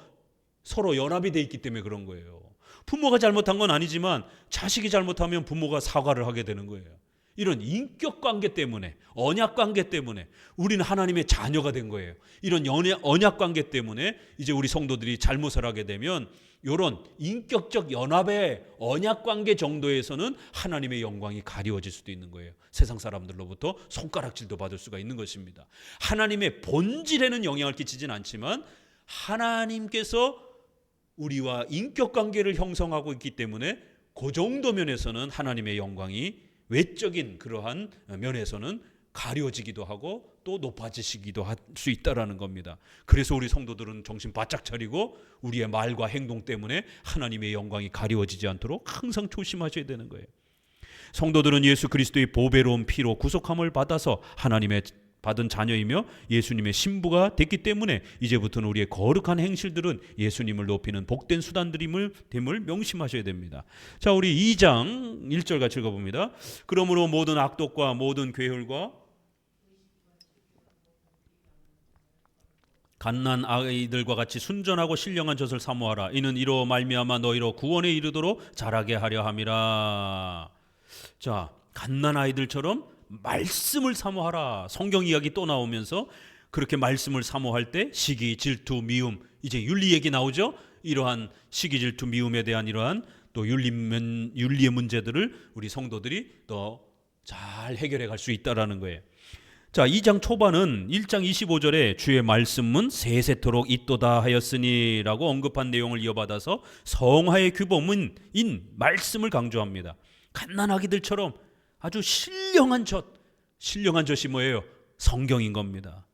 서로 연합이 돼 있기 때문에 그런 거예요. 부모가 잘못한 건 아니지만 자식이 잘못하면 부모가 사과를 하게 되는 거예요. 이런 인격 관계 때문에, 언약 관계 때문에 우리는 하나님의 자녀가 된 거예요. 이런 언약 관계 때문에 이제 우리 성도들이 잘못을 하게 되면 이런 인격적 연합의 언약 관계 정도에서는 하나님의 영광이 가리워질 수도 있는 거예요. 세상 사람들로부터 손가락질도 받을 수가 있는 것입니다. 하나님의 본질에는 영향을 끼치진 않지만 하나님께서 우리와 인격 관계를 형성하고 있기 때문에 그 정도 면에서는 하나님의 영광이 외적인 그러한 면에서는 가려지기도 하고 또 높아지시기도 할 수 있다라는 겁니다. 그래서 우리 성도들은 정신 바짝 차리고 우리의 말과 행동 때문에 하나님의 영광이 가려지지 않도록 항상 조심하셔야 되는 거예요. 성도들은 예수 그리스도의 보배로운 피로 구속함을 받아서 하나님의 받은 자녀이며 예수님의 신부가 됐기 때문에 이제부터는 우리의 거룩한 행실들은 예수님을 높이는 복된 수단들임을 명심하셔야 됩니다. 자, 우리 2장 1절 같이 읽어봅니다. 그러므로 모든 악독과 모든 괴혈과 갓난 아이들과 같이 순전하고 신령한 젖을 사모하라. 이는 이로 말미암아 너희로 구원에 이르도록 자라게 하려 함이라. 자, 갓난 아이들처럼 말씀을 사모하라. 성경 이야기 또 나오면서 그렇게 말씀을 사모할 때 시기, 질투, 미움, 이제 윤리 얘기 나오죠. 이러한 시기, 질투, 미움에 대한 이러한 또 윤리의 문제들을 우리 성도들이 더 잘 해결해 갈 수 있다라는 거예요. 자, 2장 초반은 1장 25절에 주의 말씀은 세세토록 있도다 하였으니 라고 언급한 내용을 이어받아서 성화의 규범인 말씀을 강조합니다. 갓난아기들처럼 아주 신령한 젖이 뭐예요? 성경인 겁니다.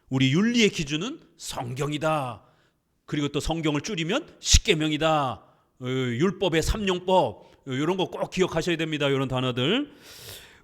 우리 윤리의 기준은 성경이다. 그리고 또 성경을 줄이면 십계명이다. 율법의 삼용법, 이런 거 꼭 기억하셔야 됩니다. 이런 단어들.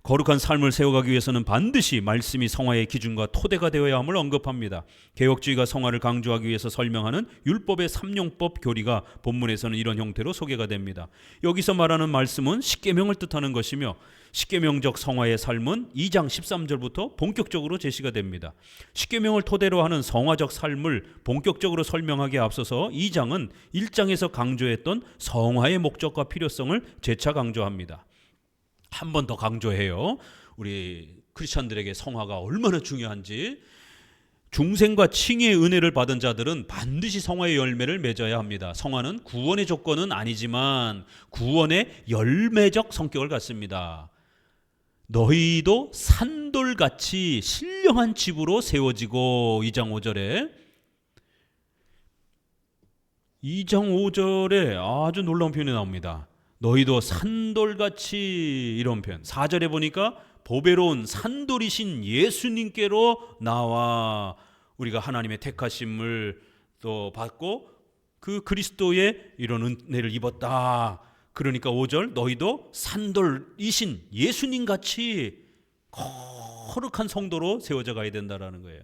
거룩한 삶을 세워가기 위해서는 반드시 말씀이 성화의 기준과 토대가 되어야 함을 언급합니다. 개혁주의가 성화를 강조하기 위해서 설명하는 율법의 삼용법 교리가 본문에서는 이런 형태로 소개가 됩니다. 여기서 말하는 말씀은 십계명을 뜻하는 것이며 십계명적 성화의 삶은 2장 13절부터 본격적으로 제시가 됩니다. 십계명을 토대로 하는 성화적 삶을 본격적으로 설명하기에 앞서서 2장은 1장에서 강조했던 성화의 목적과 필요성을 재차 강조합니다. 한 번 더 강조해요. 우리 크리스천들에게 성화가 얼마나 중요한지. 중생과 칭의의 은혜를 받은 자들은 반드시 성화의 열매를 맺어야 합니다. 성화는 구원의 조건은 아니지만 구원의 열매적 성격을 갖습니다. 너희도 산돌같이 신령한 집으로 세워지고 2장 5절에 아주 놀라운 표현이 나옵니다. 너희도 산돌같이, 이런 표현. 4절에 보니까 보배로운 산돌이신 예수님께로 나와 우리가 하나님의 택하심을 또 받고 그 그리스도의 이런 은혜를 입었다. 그러니까 5절 너희도 산돌이신 예수님같이 거룩한 성도로 세워져 가야 된다라는 거예요.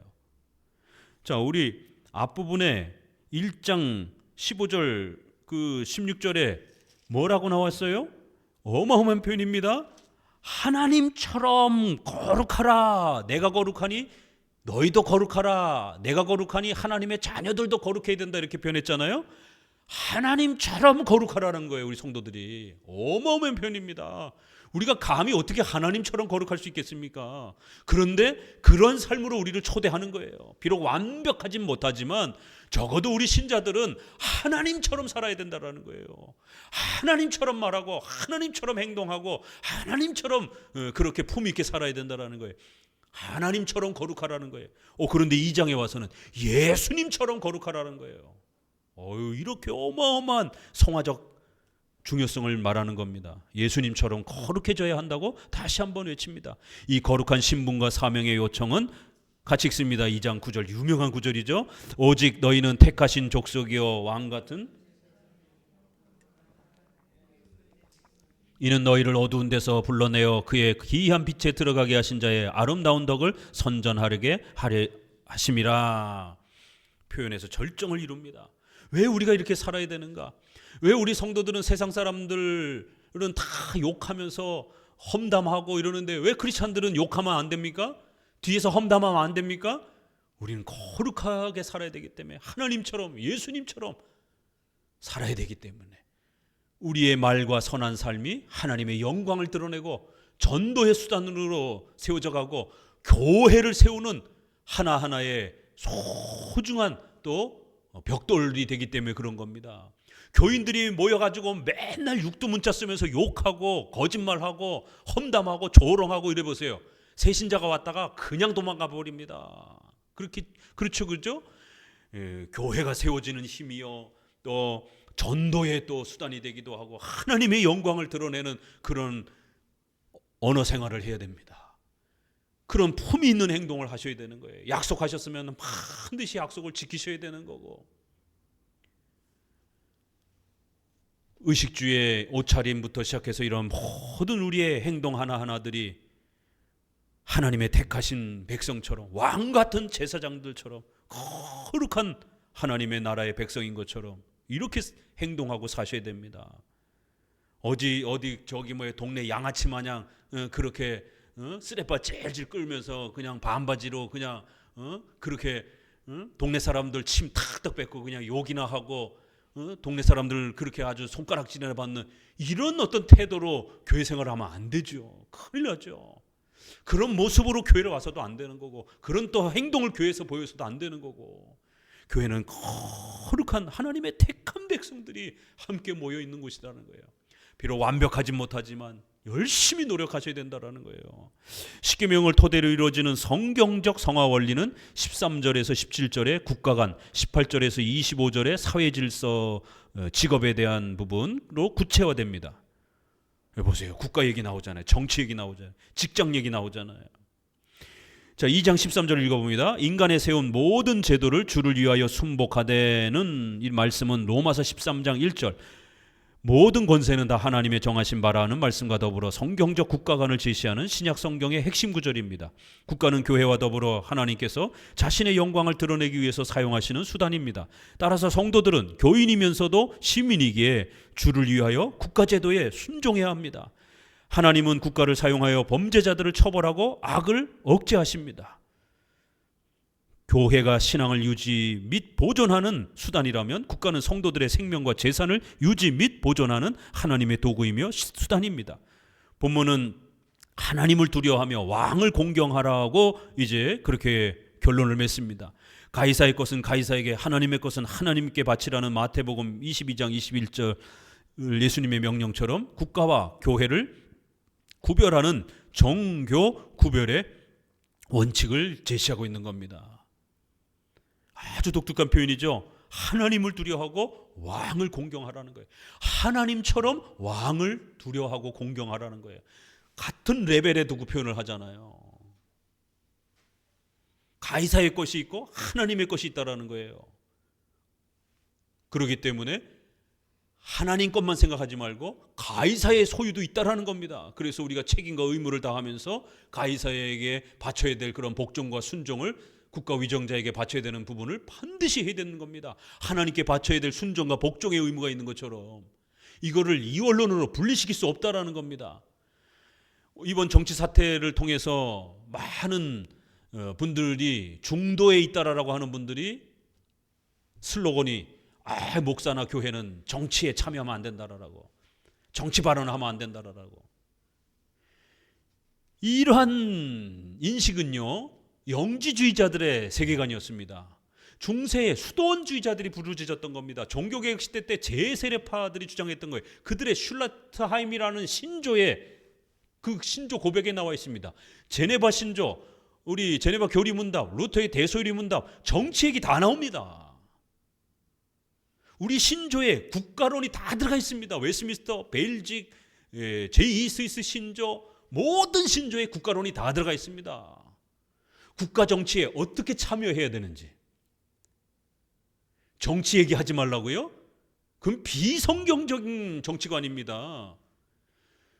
자, 우리 앞부분에 1장 15절 그 16절에 뭐라고 나왔어요? 어마어마한 표현입니다. 하나님처럼 거룩하라. 내가 거룩하니 너희도 거룩하라. 내가 거룩하니 하나님의 자녀들도 거룩해야 된다. 이렇게 표현했잖아요. 하나님처럼 거룩하라는 거예요. 우리 성도들이. 어마어마한 표현입니다. 우리가 감히 어떻게 하나님처럼 거룩할 수 있겠습니까? 그런데 그런 삶으로 우리를 초대하는 거예요. 비록 완벽하진 못하지만 적어도 우리 신자들은 하나님처럼 살아야 된다는 거예요. 하나님처럼 말하고 하나님처럼 행동하고 하나님처럼 그렇게 품 있게 살아야 된다는 거예요. 하나님처럼 거룩하라는 거예요. 그런데 2장에 와서는 예수님처럼 거룩하라는 거예요. 이렇게 어마어마한 성화적 중요성을 말하는 겁니다. 예수님처럼 거룩해져야 한다고 다시 한번 외칩니다. 이 거룩한 신분과 사명의 요청은 같이 읽습니다. 2장 9절, 유명한 구절이죠. 오직 너희는 택하신 족속이여 왕 같은 이는 너희를 어두운 데서 불러내어 그의 기이한 빛에 들어가게 하신 자의 아름다운 덕을 선전하게 하려 하심이라. 표현에서 절정을 이룹니다. 왜 우리가 이렇게 살아야 되는가? 왜 우리 성도들은 세상 사람들은 다 욕하면서 험담하고 이러는데 왜 크리스찬들은 욕하면 안 됩니까? 뒤에서 험담하면 안 됩니까? 우리는 거룩하게 살아야 되기 때문에, 하나님처럼 예수님처럼 살아야 되기 때문에 우리의 말과 선한 삶이 하나님의 영광을 드러내고 전도의 수단으로 세워져 가고 교회를 세우는 하나하나의 소중한 또 벽돌이 되기 때문에 그런 겁니다. 교인들이 모여가지고 맨날 육두문자 쓰면서 욕하고 거짓말하고 험담하고 조롱하고 이래 보세요. 새신자가 왔다가 그냥 도망가 버립니다. 그렇죠, 그죠? 예, 교회가 세워지는 힘이요, 또 전도의 또 수단이 되기도 하고 하나님의 영광을 드러내는 그런 언어 생활을 해야 됩니다. 그런 품이 있는 행동을 하셔야 되는 거예요. 약속하셨으면 반드시 약속을 지키셔야 되는 거고, 의식주의 옷차림부터 시작해서 이런 모든 우리의 행동 하나하나들이 하나님의 택하신 백성처럼, 왕 같은 제사장들처럼 거룩한 하나님의 나라의 백성인 것처럼 이렇게 행동하고 사셔야 됩니다. 어디 저기 동네 양아치 마냥 그렇게 쓰레빠 찔찔 끌면서 그냥 반바지로 그냥 그렇게 동네 사람들 침 탁탁 뱉고 그냥 욕이나 하고 동네 사람들 그렇게 아주 손가락질이나 받는 이런 어떤 태도로 교회 생활하면 안 되죠. 큰일 나죠. 그런 모습으로 교회를 와서도 안 되는 거고, 그런 또 행동을 교회에서 보여서도 안 되는 거고, 교회는 거룩한 하나님의 택한 백성들이 함께 모여 있는 곳이라는 거예요. 비록 완벽하지 못하지만 열심히 노력하셔야 된다는 거예요. 십계명을 토대로 이루어지는 성경적 성화 원리는 13절에서 17절의 국가 간, 18절에서 25절의 사회 질서, 직업에 대한 부분으로 구체화됩니다. 보세요. 국가 얘기 나오잖아요. 정치 얘기 나오잖아요. 직장 얘기 나오잖아요. 자, 2장 13절을 읽어봅니다. 인간에 세운 모든 제도를 주를 위하여 순복하되는 이 말씀은 로마서 13장 1절, 모든 권세는 다 하나님의 정하신 바라는 말씀과 더불어 성경적 국가관을 제시하는 신약 성경의 핵심 구절입니다. 국가는 교회와 더불어 하나님께서 자신의 영광을 드러내기 위해서 사용하시는 수단입니다. 따라서 성도들은 교인이면서도 시민이기에 주를 위하여 국가제도에 순종해야 합니다. 하나님은 국가를 사용하여 범죄자들을 처벌하고 악을 억제하십니다. 교회가 신앙을 유지 및 보존하는 수단이라면 국가는 성도들의 생명과 재산을 유지 및 보존하는 하나님의 도구이며 수단입니다. 본문은 하나님을 두려워하며 왕을 공경하라고 이제 그렇게 결론을 맺습니다. 가이사의 것은 가이사에게, 하나님의 것은 하나님께 바치라는 마태복음 22장 21절 예수님의 명령처럼 국가와 교회를 구별하는 정교 구별의 원칙을 제시하고 있는 겁니다. 아주 독특한 표현이죠. 하나님을 두려워하고 왕을 공경하라는 거예요. 하나님처럼 왕을 두려워하고 공경하라는 거예요. 같은 레벨에 두고 표현을 하잖아요. 가이사의 것이 있고 하나님의 것이 있다라는 거예요. 그렇기 때문에 하나님 것만 생각하지 말고 가이사의 소유도 있다라는 겁니다. 그래서 우리가 책임과 의무를 다하면서 가이사에게 바쳐야 될 그런 복종과 순종을 국가 위정자에게 바쳐야 되는 부분을 반드시 해야 되는 겁니다. 하나님께 바쳐야 될 순종과 복종의 의무가 있는 것처럼 이거를 이원론으로 분리시킬 수 없다라는 겁니다. 이번 정치 사태를 통해서 많은 분들이 중도에 있다라고 하는 분들이 슬로건이 목사나 교회는 정치에 참여하면 안 된다라고, 정치 발언하면 안 된다라고. 이러한 인식은요, 영지주의자들의 세계관이었습니다. 중세의 수도원주의자들이 부르짖었던 겁니다. 종교개혁 시대 때 제세례파들이 주장했던 거예요. 그들의 슐라트하임이라는 신조의 그 신조 고백에 나와 있습니다. 제네바 신조, 우리 제네바 교리문답, 루터의 대소유리문답, 정치 얘기 다 나옵니다. 우리 신조에 국가론이 다 들어가 있습니다. 웨스트민스터, 베일직, 제2 스위스 신조, 모든 신조에 국가론이 다 들어가 있습니다. 국가 정치에 어떻게 참여해야 되는지. 정치 얘기하지 말라고요? 그건 비성경적인 정치관입니다.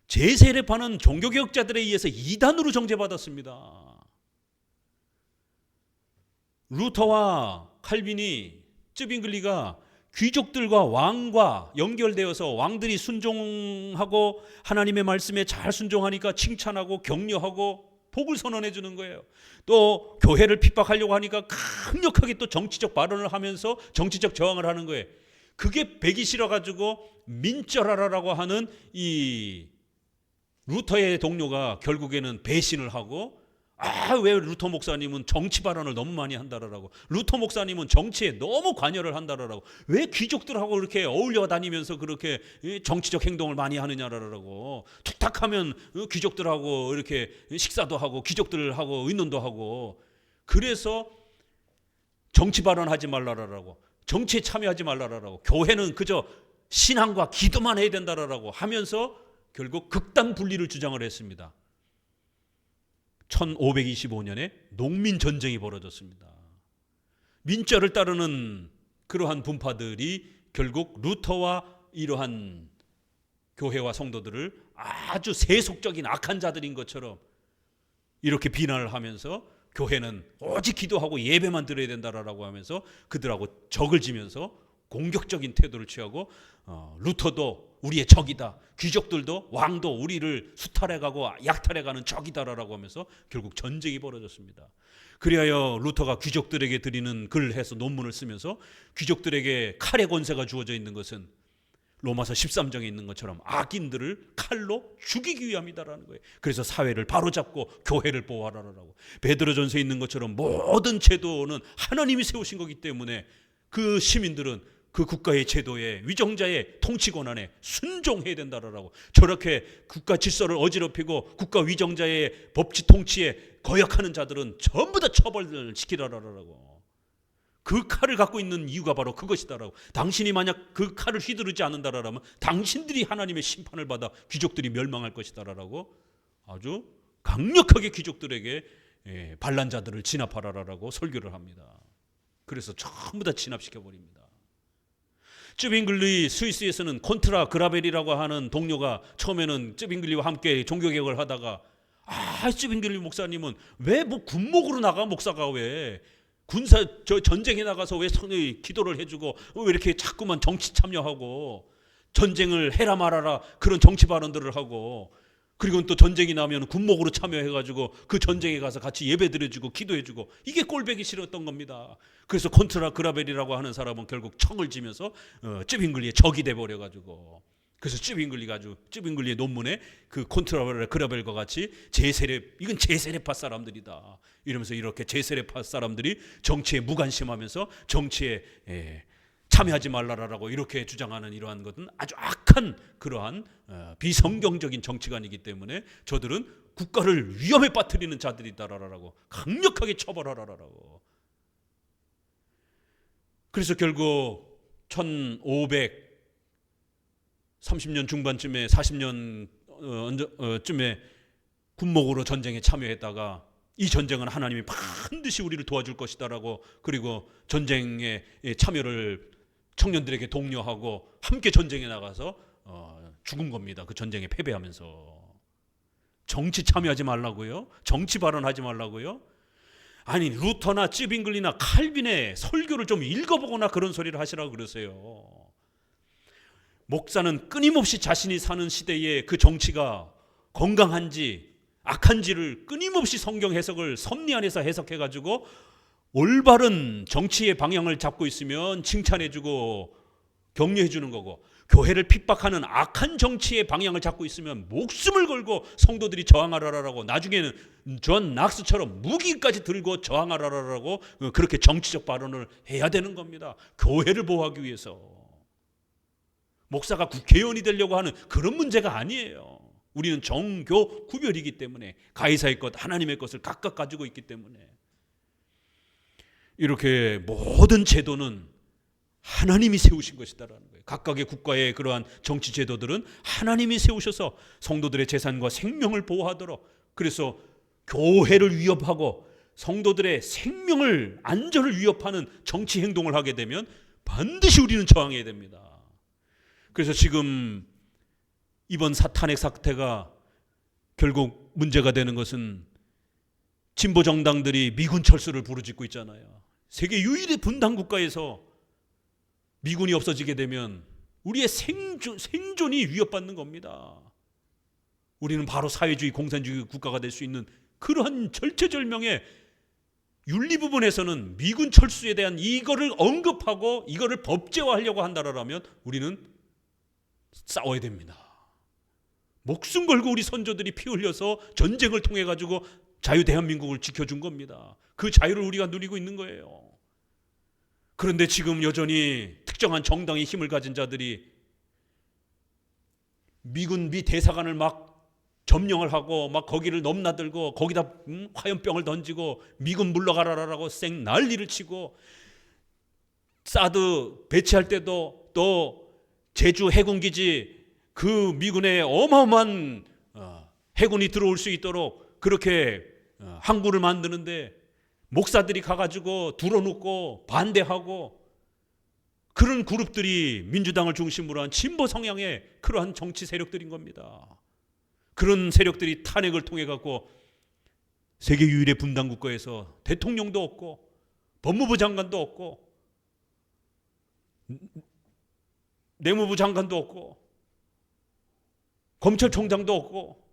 제세례파는 종교개혁자들에 의해서 이단으로 정죄받았습니다. 루터와 칼빈이, 쯔빙글리가 귀족들과 왕과 연결되어서 왕들이 순종하고 하나님의 말씀에 잘 순종하니까 칭찬하고 격려하고 복을 선언해 주는 거예요. 또 교회를 핍박하려고 하니까 강력하게 또 정치적 발언을 하면서 정치적 저항을 하는 거예요. 그게 배기 싫어가지고 민쩌라라고 하는 이 루터의 동료가 결국에는 배신을 하고, 왜 루터 목사님은 정치 발언을 너무 많이 한다라고, 루터 목사님은 정치에 너무 관여를 한다라고, 왜 귀족들하고 이렇게 어울려 다니면서 그렇게 정치적 행동을 많이 하느냐라고, 툭탁하면 귀족들하고 이렇게 식사도 하고 귀족들하고 의논도 하고, 그래서 정치 발언하지 말라라고, 정치에 참여하지 말라라고, 교회는 그저 신앙과 기도만 해야 된다라고 하면서 결국 극단 분리를 주장을 했습니다. 1525년에 농민 전쟁이 벌어졌습니다. 민자를 따르는 그러한 분파들이 결국 루터와 이러한 교회와 성도들을 아주 세속적인 악한 자들인 것처럼 이렇게 비난을 하면서, 교회는 오직 기도하고 예배만 드려야 된다라고 하면서 그들하고 적을 지면서 공격적인 태도를 취하고, 루터도 우리의 적이다, 귀족들도 왕도 우리를 수탈해가고 약탈해가는 적이다라고 하면서 결국 전쟁이 벌어졌습니다. 그리하여 루터가 귀족들에게 드리는 글을 해서 논문을 쓰면서, 귀족들에게 칼의 권세가 주어져 있는 것은 로마서 13장에 있는 것처럼 악인들을 칼로 죽이기 위함이다라는 거예요. 그래서 사회를 바로잡고 교회를 보호하라라고. 베드로전서에 있는 것처럼 모든 제도는 하나님이 세우신 거기 때문에 그 시민들은 그 국가의 제도에, 위정자의 통치 권한에 순종해야 된다라고. 저렇게 국가 질서를 어지럽히고 국가 위정자의 법치 통치에 거역하는 자들은 전부 다 처벌을 시키라라고. 그 칼을 갖고 있는 이유가 바로 그것이다라고. 당신이 만약 그 칼을 휘두르지 않는다라면 당신들이 하나님의 심판을 받아 귀족들이 멸망할 것이다라고 아주 강력하게 귀족들에게 반란자들을 진압하라라고 설교를 합니다. 그래서 전부 다 진압시켜버립니다. 쯔빙글리 스위스에서는 콘트라 그라벨이라고 하는 동료가 처음에는 쯔빙글리와 함께 종교개혁을 하다가, 쯔빙글리 목사님은 왜 군목으로 나가, 목사가 왜 전쟁에 나가서 왜 기도를 해주고 왜 이렇게 자꾸만 정치 참여하고 전쟁을 해라 말아라 그런 정치 발언들을 하고, 그리고 또 전쟁이 나면 군목으로 참여해가지고 그 전쟁에 가서 같이 예배드려주고 기도해주고, 이게 꼴배기 싫었던 겁니다. 그래서 콘트라 그라벨이라고 하는 사람은 결국 청을 지면서 쯔빙글리의 적이 돼버려가지고, 그래서 쯔빙글리의 논문에 그 콘트라 그라벨과 같이 이건 제세례파 사람들이다 이러면서, 이렇게 제세례파 사람들이 정치에 무관심하면서 정치에 참여하지 말라라고 이렇게 주장하는 이러한 것은 아주 악한 그러한 비성경적인 정치관이기 때문에 저들은 국가를 위험에 빠뜨리는 자들이다라고 강력하게 처벌하라라고. 그래서 결국 1530년 중반쯤에 40년쯤에 군목으로 전쟁에 참여했다가, 이 전쟁은 하나님이 반드시 우리를 도와줄 것이다라고, 그리고 전쟁에 참여를 청년들에게 독려하고 함께 전쟁에 나가서 죽은 겁니다. 그 전쟁에 패배하면서. 정치 참여하지 말라고요? 정치 발언하지 말라고요? 아니, 루터나 쯔빙글리나 칼빈의 설교를 좀 읽어보거나 그런 소리를 하시라고 그러세요. 목사는 끊임없이 자신이 사는 시대에 그 정치가 건강한지 악한지를 끊임없이 성경 해석을 섭리 안에서 해석해가지고 올바른 정치의 방향을 잡고 있으면 칭찬해주고 격려해주는 거고, 교회를 핍박하는 악한 정치의 방향을 잡고 있으면 목숨을 걸고 성도들이 저항하라라고, 나중에는 존 낙스처럼 무기까지 들고 저항하라라고 그렇게 정치적 발언을 해야 되는 겁니다. 교회를 보호하기 위해서. 목사가 국회의원이 되려고 하는 그런 문제가 아니에요. 우리는 정교 구별이기 때문에, 가이사의 것 하나님의 것을 각각 가지고 있기 때문에. 이렇게 모든 제도는 하나님이 세우신 것이다라는 거예요. 각각의 국가의 그러한 정치 제도들은 하나님이 세우셔서 성도들의 재산과 생명을 보호하도록, 그래서 교회를 위협하고 성도들의 생명을, 안전을 위협하는 정치 행동을 하게 되면 반드시 우리는 저항해야 됩니다. 그래서 지금 이번 탄핵 사태가 결국 문제가 되는 것은 진보 정당들이 미군 철수를 부르짖고 있잖아요. 세계 유일의 분단 국가에서 미군이 없어지게 되면 우리의 생존이 위협받는 겁니다. 우리는 바로 사회주의 공산주의 국가가 될 수 있는 그러한 절체절명의 윤리 부분에서는 미군 철수에 대한 이거를 언급하고 이거를 법제화하려고 한다라면 우리는 싸워야 됩니다. 목숨 걸고 우리 선조들이 피 흘려서 전쟁을 통해 가지고 자유 대한민국을 지켜준 겁니다. 그 자유를 우리가 누리고 있는 거예요. 그런데 지금 여전히 특정한 정당의 힘을 가진 자들이 미군 미 대사관을 막 점령을 하고 막 거기를 넘나들고 거기다 화염병을 던지고 미군 물러가라라고 쌩 난리를 치고, 사드 배치할 때도 또 제주 해군기지 그 미군의 어마어마한 해군이 들어올 수 있도록 그렇게 항구를 만드는데 목사들이 가가지고 둘러놓고 반대하고, 그런 그룹들이 민주당을 중심으로 한 진보 성향의 그러한 정치 세력들인 겁니다. 그런 세력들이 탄핵을 통해 갖고 세계 유일의 분단 국가에서 대통령도 없고 법무부 장관도 없고 내무부 장관도 없고 검찰총장도 없고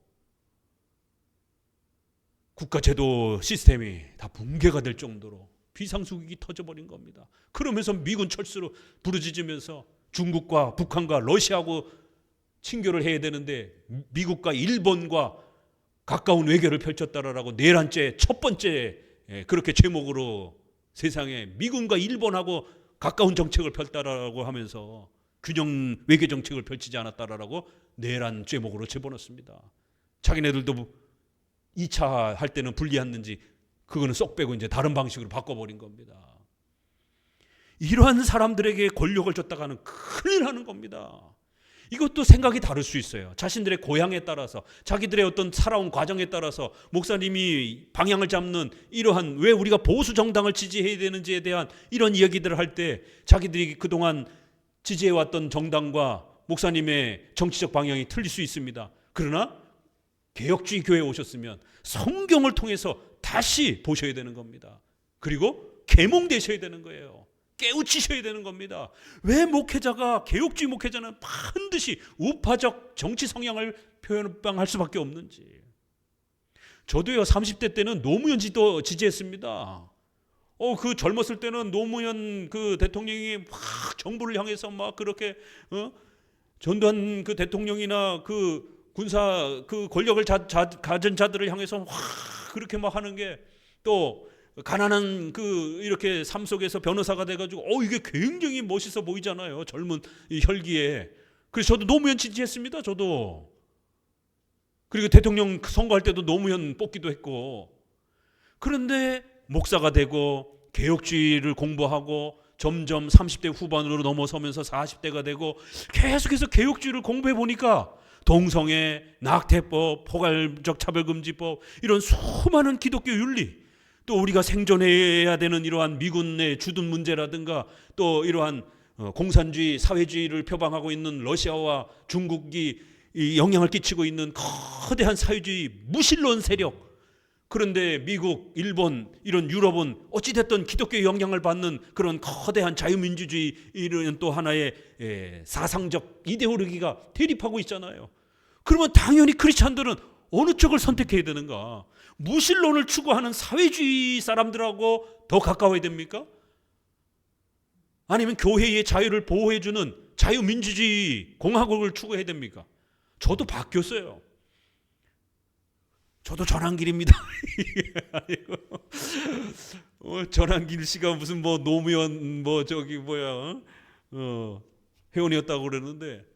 국가제도 시스템이 다 붕괴가 될 정도로 비상수국이 터져버린 겁니다. 그러면서 미군 철수로 부르짖으면서 중국과 북한과 러시아하고 친교를 해야 되는데 미국과 일본과 가까운 외교를 펼쳤다라고 내란죄 첫 번째 그렇게 제목으로 세상에 미군과 일본하고 가까운 정책을 펼다라고 하면서 균형 외교 정책을 펼치지 않았다라고 내란 제목으로 집어넣습니다. 자기네들도 2차 할 때는 불리했는지 그거는 쏙 빼고 이제 다른 방식으로 바꿔버린 겁니다. 이러한 사람들에게 권력을 줬다가는 큰일 나는 겁니다. 이것도 생각이 다를 수 있어요. 자신들의 고향에 따라서, 자기들의 어떤 살아온 과정에 따라서 목사님이 방향을 잡는 이러한, 왜 우리가 보수 정당을 지지해야 되는지에 대한 이런 이야기들을 할 때 자기들이 그동안 지지해왔던 정당과 목사님의 정치적 방향이 틀릴 수 있습니다. 그러나 개혁주의 교회에 오셨으면 성경을 통해서 다시 보셔야 되는 겁니다. 그리고 계몽되셔야 되는 거예요. 깨우치셔야 되는 겁니다. 왜 목회자가, 개혁주의 목회자는 반드시 우파적 정치 성향을 표현할 수밖에 없는지. 저도요 30대 때는 노무현 지지했습니다. 그 젊었을 때는 노무현 그 대통령이 막 정부를 향해서 막 그렇게 전두환 그 대통령이나 그 군사 그 권력을 가진 자들을 향해서 막 그렇게 막 하는 게, 또 가난한 그 이렇게 삶 속에서 변호사가 돼가지고 이게 굉장히 멋있어 보이잖아요, 젊은 이 혈기에. 그래서 저도 노무현 지지했습니다. 저도. 그리고 대통령 선거할 때도 노무현 뽑기도 했고. 그런데 목사가 되고 개혁주의를 공부하고 점점 30대 후반으로 넘어서면서 40대가 되고 계속해서 개혁주의를 공부해 보니까 동성애, 낙태법, 포괄적 차별금지법, 이런 수많은 기독교 윤리, 또 우리가 생존해야 되는 이러한 미군의 주둔 문제라든가, 또 이러한 공산주의, 사회주의를 표방하고 있는 러시아와 중국이 영향을 끼치고 있는 거대한 사회주의 무신론 세력, 그런데 미국, 일본, 이런 유럽은 어찌됐든 기독교의 영향을 받는 그런 거대한 자유민주주의, 이런 또 하나의 사상적 이데올로기가 대립하고 있잖아요. 그러면 당연히 크리스찬들은 어느 쪽을 선택해야 되는가? 무신론을 추구하는 사회주의 사람들하고 더 가까워야 됩니까? 아니면 교회의 자유를 보호해주는 자유민주주의 공화국을 추구해야 됩니까? 저도 바뀌었어요. 저도 전환길입니다. 전환길 씨가 무슨 뭐 노무현 회원이었다고 그러는데,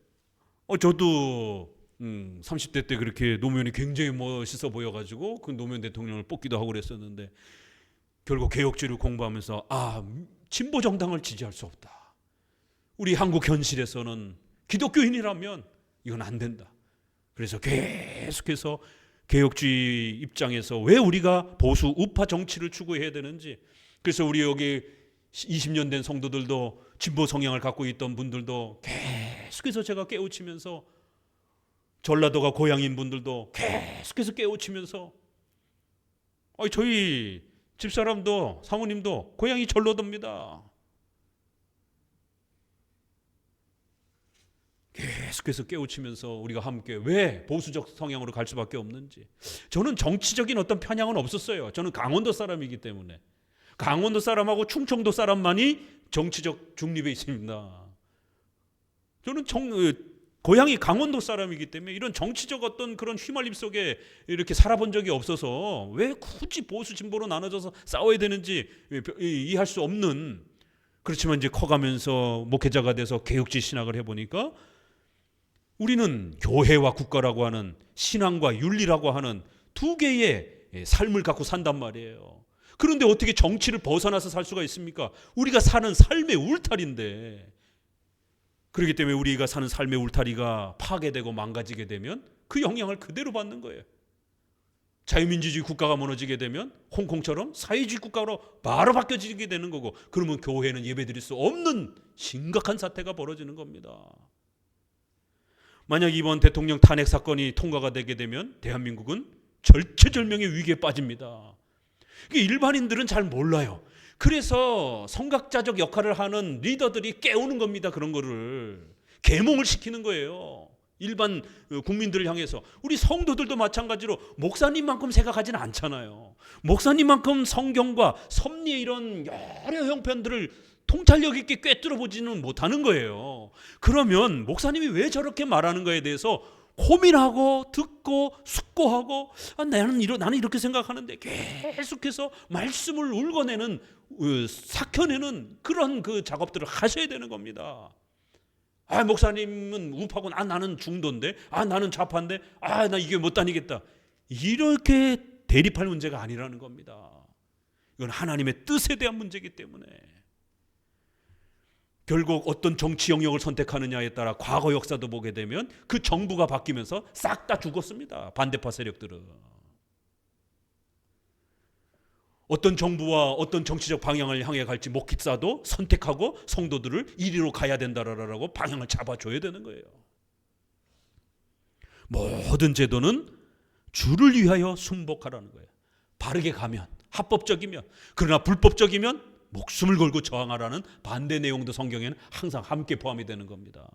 저도 30대 때 그렇게 노무현이 굉장히 멋있어 보여가지고 그 노무현 대통령을 뽑기도 하고 그랬었는데, 결국 개혁주의를 공부하면서 진보 정당을 지지할 수 없다. 우리 한국 현실에서는 기독교인이라면 이건 안 된다. 그래서 계속해서 개혁주의 입장에서 왜 우리가 보수 우파 정치를 추구해야 되는지, 그래서 우리 여기 20년 된 성도들도, 진보 성향을 갖고 있던 분들도 계속해서 제가 깨우치면서, 전라도가 고향인 분들도 계속해서 깨우치면서, 저희 집사람도 사모님도 고향이 전라도입니다. 계속해서 깨우치면서 우리가 함께 왜 보수적 성향으로 갈 수밖에 없는지. 저는 정치적인 어떤 편향은 없었어요. 저는 강원도 사람이기 때문에. 강원도 사람하고 충청도 사람만이 정치적 중립에 있습니다. 저는 고향이 강원도 사람이기 때문에 이런 정치적 어떤 그런 휘말림 속에 이렇게 살아본 적이 없어서 왜 굳이 보수 진보로 나눠져서 싸워야 되는지 이해할 수 없는, 그렇지만 이제 커가면서 목회자가 돼서 개혁지 신학을 해보니까 우리는 교회와 국가라고 하는, 신앙과 윤리라고 하는 두 개의 삶을 갖고 산단 말이에요. 그런데 어떻게 정치를 벗어나서 살 수가 있습니까? 우리가 사는 삶의 울타리인데. 그렇기 때문에 우리가 사는 삶의 울타리가 파괴되고 망가지게 되면 그 영향을 그대로 받는 거예요. 자유민주주의 국가가 무너지게 되면 홍콩처럼 사회주의 국가로 바로 바뀌어지게 되는 거고, 그러면 교회는 예배드릴 수 없는 심각한 사태가 벌어지는 겁니다. 만약 이번 대통령 탄핵 사건이 통과가 되게 되면 대한민국은 절체절명의 위기에 빠집니다. 일반인들은 잘 몰라요. 그래서 성각자적 역할을 하는 리더들이 깨우는 겁니다. 그런 거를 계몽을 시키는 거예요. 일반 국민들을 향해서. 우리 성도들도 마찬가지로 목사님만큼 생각하지는 않잖아요. 목사님만큼 성경과 섭리의 이런 여러 형편들을 통찰력 있게 꿰뚫어 보지는 못하는 거예요. 그러면 목사님이 왜 저렇게 말하는 거에 대해서 고민하고 듣고 숙고하고, 나는 이렇게 생각하는데, 계속해서 말씀을 울거내는, 삭혀내는 그런 그 작업들을 하셔야 되는 겁니다. 목사님은 우파고 나는 중도인데, 나는 좌파인데, 나 이게 못 다니겠다, 이렇게 대립할 문제가 아니라는 겁니다. 이건 하나님의 뜻에 대한 문제이기 때문에. 결국 어떤 정치 영역을 선택하느냐에 따라 과거 역사도 보게 되면 그 정부가 바뀌면서 싹 다 죽었습니다. 반대파 세력들은. 어떤 정부와 어떤 정치적 방향을 향해 갈지 목회자도 선택하고 성도들을 이리로 가야 된다라고 방향을 잡아줘야 되는 거예요. 모든 제도는 주를 위하여 순복하라는 거예요. 바르게 가면, 합법적이면. 그러나 불법적이면 목숨을 걸고 저항하라는 반대 내용도 성경에는 항상 함께 포함이 되는 겁니다.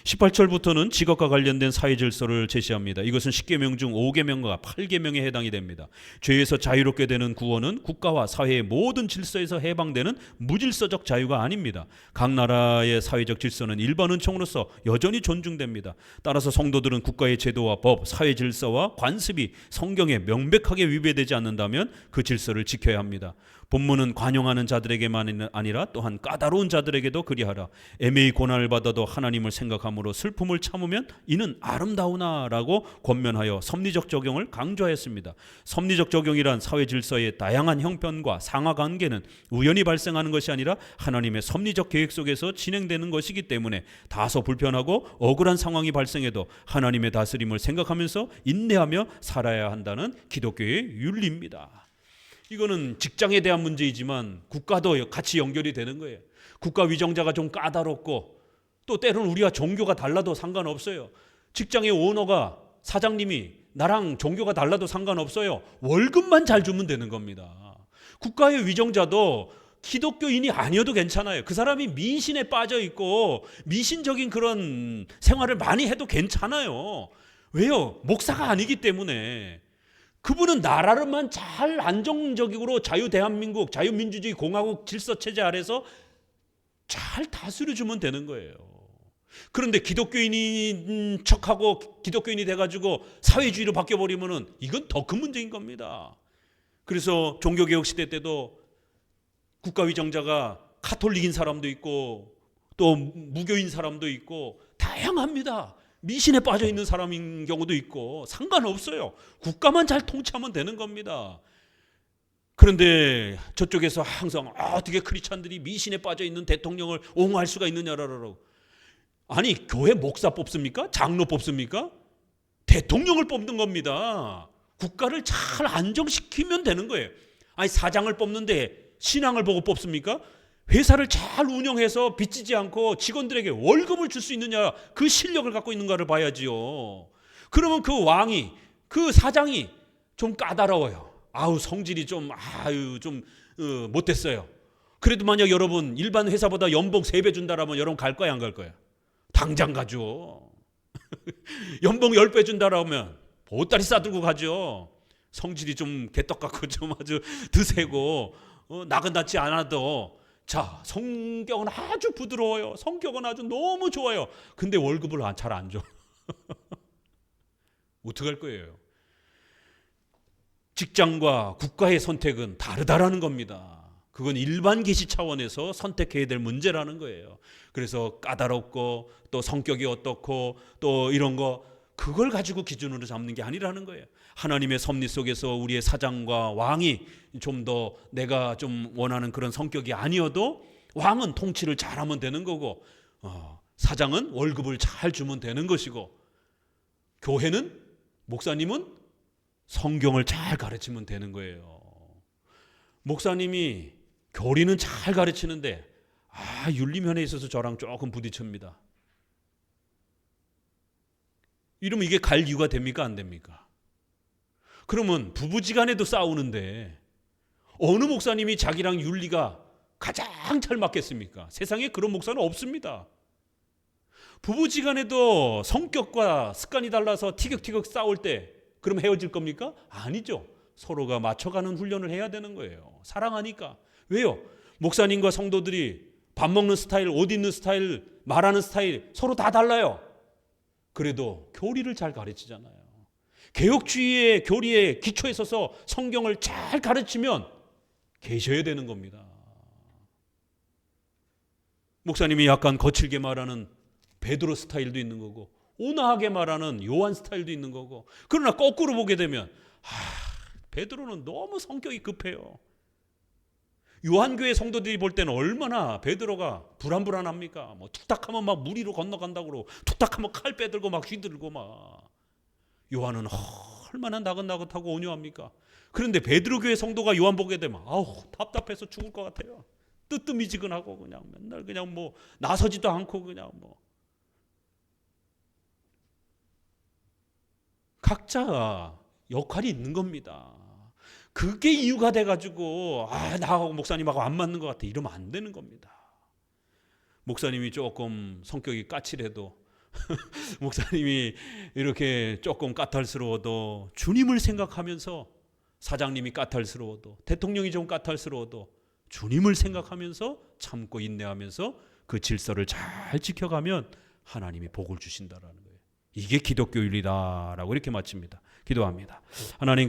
18절부터는 직업과 관련된 사회 질서를 제시합니다. 이것은 10계명 중 5계명과 8계명에 해당이 됩니다. 죄에서 자유롭게 되는 구원은 국가와 사회의 모든 질서에서 해방되는 무질서적 자유가 아닙니다. 각 나라의 사회적 질서는 일반 은총으로서 여전히 존중됩니다. 따라서 성도들은 국가의 제도와 법, 사회 질서와 관습이 성경에 명백하게 위배되지 않는다면 그 질서를 지켜야 합니다. 본문은 관용하는 자들에게만 아니라 또한 까다로운 자들에게도 그리하라. 애매히 고난을 받아도 하나님을 생각함으로 슬픔을 참으면 이는 아름다우나라고 권면하여 섭리적 적용을 강조하였습니다. 섭리적 적용이란 사회 질서의 다양한 형편과 상하 관계는 우연히 발생하는 것이 아니라 하나님의 섭리적 계획 속에서 진행되는 것이기 때문에 다소 불편하고 억울한 상황이 발생해도 하나님의 다스림을 생각하면서 인내하며 살아야 한다는 기독교의 윤리입니다. 이거는 직장에 대한 문제이지만 국가도 같이 연결이 되는 거예요. 국가 위정자가 좀 까다롭고, 또 때로는 우리가 종교가 달라도 상관없어요. 직장의 오너가, 사장님이 나랑 종교가 달라도 상관없어요. 월급만 잘 주면 되는 겁니다. 국가의 위정자도 기독교인이 아니어도 괜찮아요. 그 사람이 미신에 빠져 있고 미신적인 그런 생활을 많이 해도 괜찮아요. 왜요? 목사가 아니기 때문에. 그분은 나라를만 잘 안정적으로 자유대한민국, 자유민주주의 공화국 질서체제 아래서 잘 다스려주면 되는 거예요. 그런데 기독교인인 척하고 기독교인이 돼가지고 사회주의로 바뀌어버리면은 이건 더 큰 문제인 겁니다. 그래서 종교개혁 시대 때도 국가위정자가 카톨릭인 사람도 있고 또 무교인 사람도 있고 다양합니다. 미신에 빠져 있는 사람인 경우도 있고 상관없어요. 국가만 잘 통치하면 되는 겁니다. 그런데 저쪽에서 항상 어떻게 크리스찬들이 미신에 빠져 있는 대통령을 옹호할 수가 있느냐라고. 아니, 교회 목사 뽑습니까? 장로 뽑습니까? 대통령을 뽑는 겁니다. 국가를 잘 안정시키면 되는 거예요. 아니, 사장을 뽑는데 신앙을 보고 뽑습니까? 회사를 잘 운영해서 빚지지 않고 직원들에게 월급을 줄 수 있느냐, 그 실력을 갖고 있는가를 봐야지요. 그러면 그 왕이, 그 사장이 좀 까다로워요. 성질이 좀 못됐어요. 그래도 만약 여러분 일반 회사보다 연봉 3배 준다라면 여러분 갈 거야, 안 갈 거야? 당장 가죠. 연봉 10배 준다라면 보따리 싸들고 가죠. 성질이 좀 개떡 같고 좀 아주 드세고 나긋나지 않아도 자, 성격은 아주 부드러워요. 성격은 아주 너무 좋아요. 근데 월급을 잘 안 줘. 어떡할 거예요? 직장과 국가의 선택은 다르다라는 겁니다. 그건 일반 계시 차원에서 선택해야 될 문제라는 거예요. 그래서 까다롭고 또 성격이 어떻고 또 이런 거 그걸 가지고 기준으로 잡는 게 아니라는 거예요. 하나님의 섭리 속에서 우리의 사장과 왕이 좀 더 내가 좀 원하는 그런 성격이 아니어도 왕은 통치를 잘하면 되는 거고 사장은 월급을 잘 주면 되는 것이고 교회는 목사님은 성경을 잘 가르치면 되는 거예요. 목사님이 교리는 잘 가르치는데 윤리면에 있어서 저랑 조금 부딪힙니다. 이러면 이게 갈 이유가 됩니까? 안 됩니까? 그러면 부부지간에도 싸우는데 어느 목사님이 자기랑 윤리가 가장 잘 맞겠습니까? 세상에 그런 목사는 없습니다. 부부지간에도 성격과 습관이 달라서 티격태격 싸울 때 그럼 헤어질 겁니까? 아니죠. 서로가 맞춰가는 훈련을 해야 되는 거예요. 사랑하니까. 왜요? 목사님과 성도들이 밥 먹는 스타일, 옷 입는 스타일, 말하는 스타일 서로 다 달라요. 그래도 교리를 잘 가르치잖아요. 개혁주의의 교리에 기초에 서서 성경을 잘 가르치면 계셔야 되는 겁니다. 목사님이 약간 거칠게 말하는 베드로 스타일도 있는 거고 온화하게 말하는 요한 스타일도 있는 거고 그러나 거꾸로 보게 되면 베드로는 너무 성격이 급해요. 요한교회 성도들이 볼 때는 얼마나 베드로가 불안합니까? 뭐 툭탁하면 막 무리로 건너간다고 그러고 툭탁하면 칼 빼들고 막 휘들고 막 요한은 얼마나 나긋나긋하고 온유합니까? 그런데 베드로 교회 성도가 요한 보게 되면 답답해서 죽을 것 같아요. 뜨뜻미지근하고 그냥 맨날 그냥 뭐 나서지도 않고 그냥 뭐 각자 역할이 있는 겁니다. 그게 이유가 돼가지고 나하고 목사님하고 안 맞는 것 같아 이러면 안 되는 겁니다. 목사님이 조금 성격이 까칠해도 목사님이 이렇게 조금 까탈스러워도 주님을 생각하면서 사장님이 까탈스러워도 대통령이 좀 까탈스러워도 주님을 생각하면서 참고 인내하면서 그 질서를 잘 지켜가면 하나님이 복을 주신다라는 거예요. 이게 기독교윤리다라고 이렇게 마칩니다. 기도합니다. 하나님